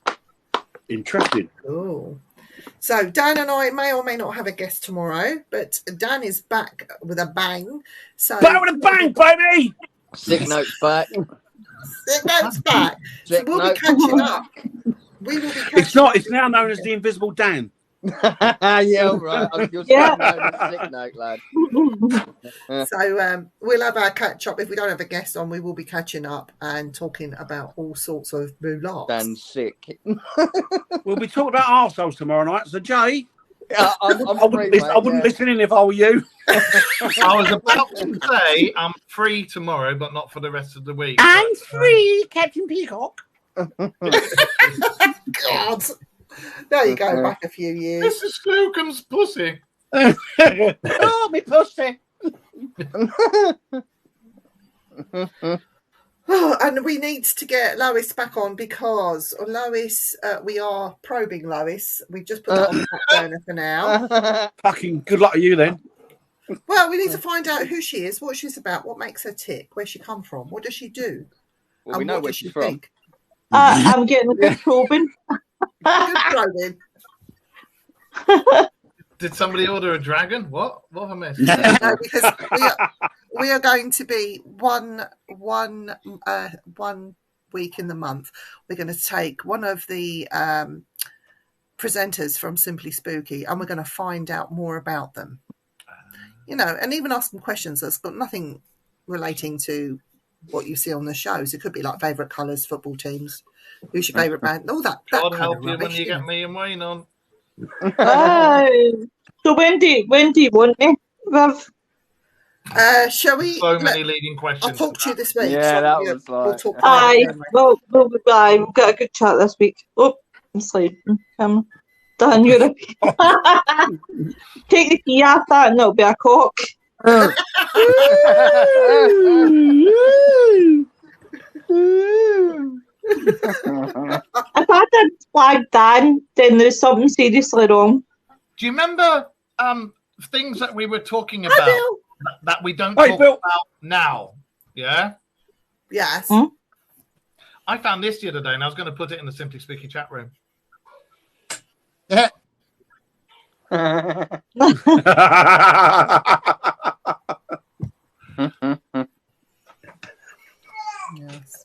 Interesting. Oh. So Dan and I may or may not have a guest tomorrow, but Dan is back with a bang. So Back with a bang, baby! Sick notes back. Sick notes back. So Sick we'll be notes. catching up. We will be catching It's not. up. It's now known as the Invisible Dan. Yeah, all right. You're still known as Sick Note, lad. So we'll have our catch up. If we don't have a guest on, we will be catching up and talking about all sorts of moolarks. Dan's sick. We'll be talking about arseholes tomorrow night. So, Jay, I'm I wouldn't listen in if I were you. I was about to say I'm free tomorrow, but not for the rest of the week. I'm free, Captain Peacock. God. There you go, back a few years. This is Slocum's pussy. Oh, me pussy. And we need to get Lois back on because Lois, we are probing Lois. We've just put that on the back burner for now. Fucking good luck to you then. Well, we need to find out who she is, what she's about, what makes her tick, where she come from, what does she do, Well, we and know what where does she she's from. think. I'm getting a good probing. Good probing. Did somebody order a dragon? What? What have I missed? No, because we are going to be one week in the month. We're going to take one of the presenters from Simply Spooky, and we're going to find out more about them. You know, and even ask them questions that's got nothing relating to what you see on the shows. It could be like favourite colours, football teams, who's your favourite band, all that. God kind help of you when rubbish, you you know. get me and Wayne on. So when do you want me, Viv? Shall we? So many leading questions. I'll talk to you this week. Yeah, that we'll was like- talk. Aye, later. we'll be by. We've got a good chat this week. Oh, I'm sliding. Dan, you're a... Take the key off that and it'll be a cock. If I didn't flag Dan, then there's something seriously wrong. Do you remember things that we were talking Hi, about Bill. that we don't Hey, talk Bill. about now? Yeah? Yes. Hmm? I found this the other day and I was going to put it in the Simply Speaky chat room. Yeah. Yes.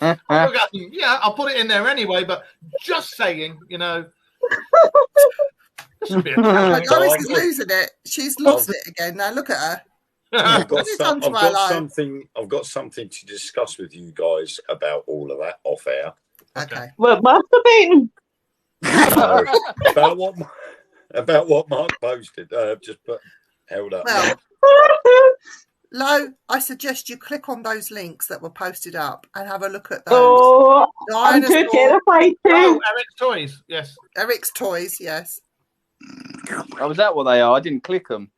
Yeah, I'll put it in there anyway, but just saying, you know. Should be a Lois No, is losing it. She's lost it again. Now look at her. I've got, It's on I've to our got live. something. I've got something to discuss with you guys about all of that off air. Okay. What, masturbating? About what Mark posted. Just put held up. Well, Lo, I suggest you click on those links that were posted up and have a look at those. Oh, I'm too Dinosaur, terrified Oh, too. Eric's Toys. Yes. Eric's Toys, yes. Oh, is that what they are? I didn't click them.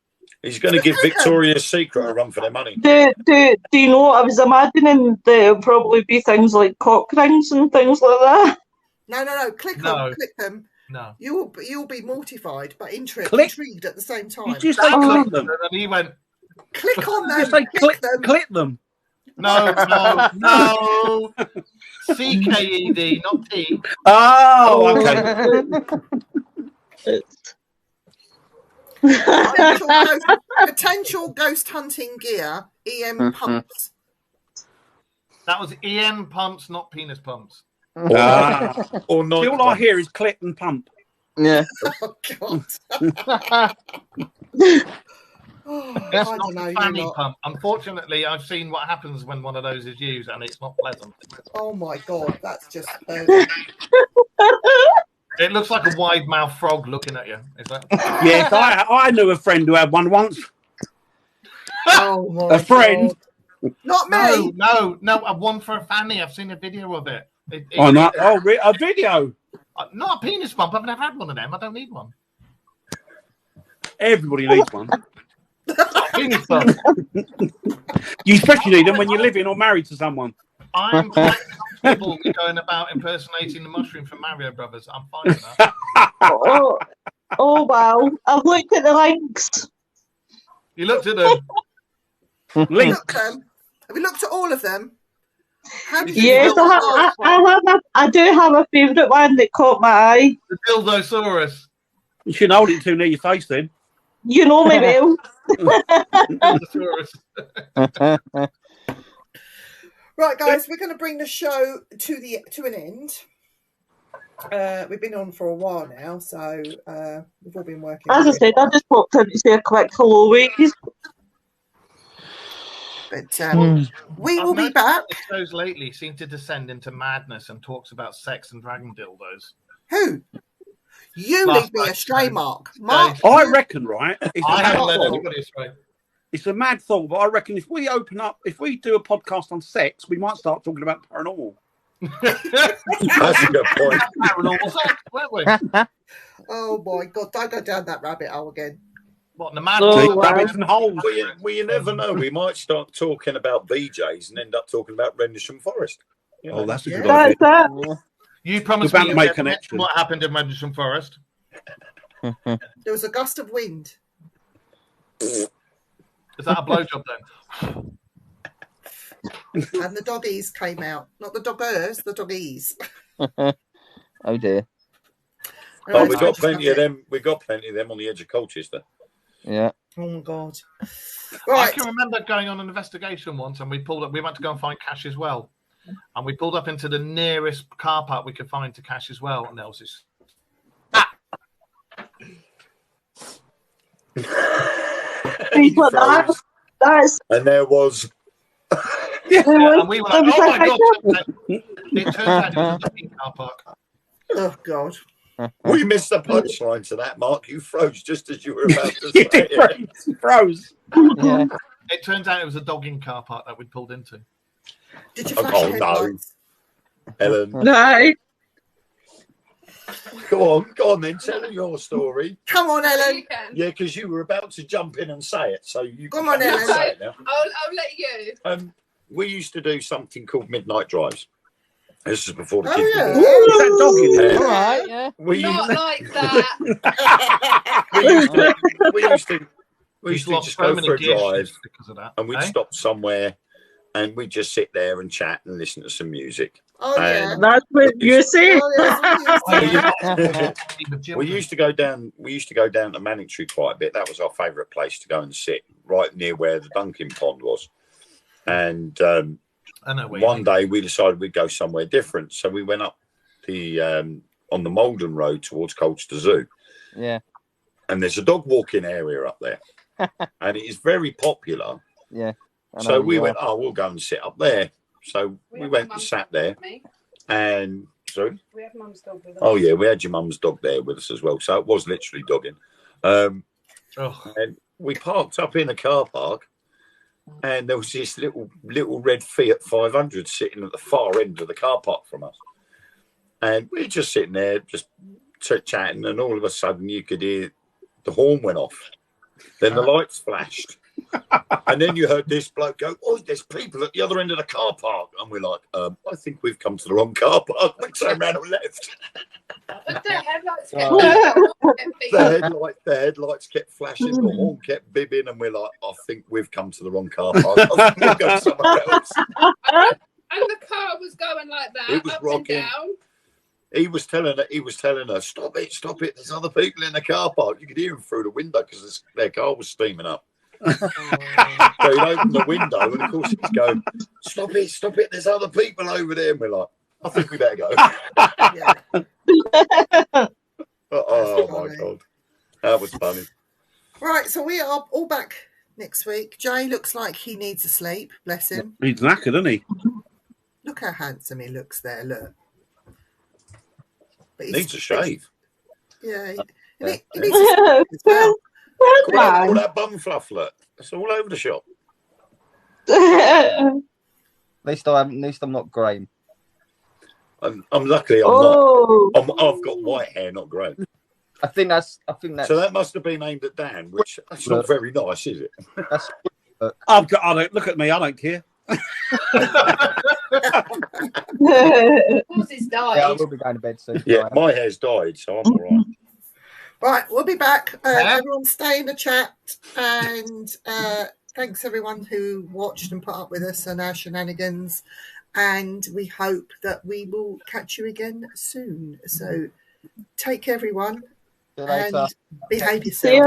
He's going to give Victoria's Secret a run for their money. Do you know what I was imagining? There'll probably be things like cock rings and things like that. No. Click them. No. You'll be mortified, but Click. intrigued at the same You time. just say I click clicked them. them and he went, Click on Just them. say Click them. click them. no. CKED, not T. Oh, okay. Potential ghost hunting gear. EM pumps. That was EM pumps, not penis pumps. Ah. Or not. All I hear is click and pump. Yeah. Oh God. Oh, I It's don't not know. a You're fanny not. pump. Unfortunately, I've seen what happens when one of those is used, and it's not pleasant. Oh my God, that's just. It looks like a wide mouth frog looking at you. Is that? Yes, I knew a friend who had one once. Oh my A friend. God. Not me. No. One for a fanny. I've seen a video of it. Oh, no. Oh, a video. Not a penis pump. I've never had one of them. I don't need one. Everybody needs one. Penis pump. You especially need them when you're living or married to someone. I'm quite comfortable with going about impersonating the mushroom from Mario Brothers. I'm fine with that. Oh wow! I've looked at the links. You looked at them. Link. Look at them. Have you looked at all of them? How do you Yes, feel about I do have a favourite one that caught my eye. The Dildosaurus. You shouldn't hold it too near your face then. You know me well. Right, guys, we're going to bring the show to an end. We've been on for a while now, so we've all been working. As I said, I just popped in to say a quick hello, ladies. But we will be back. The shows lately seem to descend into madness and talks about sex and dragon dildos. Who? You Last lead me night, astray, Mark. Mark, I reckon, right? It's a I mad haven't led thought. anybody astray. It's a mad thought, but I reckon if we do a podcast on sex, we might start talking about paranormal. That's a good point. Paranormal sex, weren't we? oh my God, don't go down that rabbit hole again. What, the mad Oh, wow. Rabbits and holes. Well, you never know. We might start talking about BJs and end up talking about Rendlesham Forest. You know? Oh, that's a good Yeah. idea. That's it. You promised We're bound me to you make would mention connection. what happened in Rendlesham Forest. There was a gust of wind. Is that a blowjob then? And the doggies came out. Not the doggers, the doggies. Oh dear. Oh, Right, we got so plenty just of them. We got plenty of them on the edge of Colchester. Yeah. Oh my God. I Right. can remember going on an investigation once, and we pulled up. We went to go and find Cash as well, and we pulled up into the nearest car park we could find to Cash as well, and there was this. Things like that. That's And there was. Yeah, and we were like, There was "Oh my like- god!" It turns out it was a ducking car park. Oh God. We missed the punchline to that, Mark. You froze just as you were about to You say did it. froze. Yeah. It turns out it was a dogging car park that we'd pulled into. Did you Oh, flash your no. headlights? Ellen, no. go on then. Tell your story. Come on, Ellen. You can. Yeah, because you were about to jump in and say it. So you Come can on, Ellen. say it now. I'll let you. We used to do something called midnight drives. This is before the Oh, kids. yeah. were born. Is that dog in there? All right. Yeah. We Not used, like that. we used to We've just lost go so many for a gear drive, shifts because of that. and we'd eh? stop somewhere, and we'd just sit there and chat and listen to some music. Oh yeah. That's what you say. Oh, yes, Oh, yes. yeah. We used to go down. We used to go down to Manningtree quite a bit. That was our favourite place to go and sit, right near where the Dunking Pond was. And I know where you one mean. day we decided we'd go somewhere different, so we went up the on the Malden Road towards Colchester Zoo, Yeah. and there's a dog walking area up there, and it is very popular. Yeah. I know So we you went, are. oh, we'll go and sit up there. So we have went my and mum's sat dog there, with me. and sorry. We have mum's dog with us. Oh yeah, we had your mum's dog there with us as well, so it was literally dogging. Oh, And we parked up in a car park, and there was this little red Fiat 500 sitting at the far end of the car park from us, and we were just sitting there, just chatting, and all of a sudden you could hear the horn went off, then the lights flashed, and then you heard this bloke go, "Oh, there's people at the other end of the car park," and we're like, "I think we've come to the wrong car park." We turned around and left. But the headlights The headlights kept flashing, the horn kept bibbing, and we're like, "I think we've come to the wrong car park. I think we'll go somewhere else." And the car was going like that, It was up rocking. and down. He was telling her, "Stop it, stop it. There's other people in the car park." You could hear him through the window because their car was steaming up. So he'd open the window, and of course he's going, "Stop it, stop it. There's other people over there." And we're like, "I think we better go." Yeah. Oh my God. That was funny. Right, so we are all back next week. Jay looks like he needs a sleep. Bless him. He's knackered, isn't he? Look how handsome he looks there. Look. But Needs a shave. Yeah. He needs a sleep as well. All that bum fluff, look. It's all over the shop. At least I'm not grey. I'm luckily I'm Oh. not. I've got white hair, not grey. I think that's. So that must have been aimed at Dan, which that's not very nice, is it? That's I don't look at me. I don't care. Horses died. yeah, I will be going to bed soon. Yeah, my hair's dyed, so I'm all right. Right, we'll be back. Everyone stay in the chat. And thanks everyone who watched and put up with us and our shenanigans. And we hope that we will catch you again soon. So take care, everyone, See you later. and behave See yourself. ya.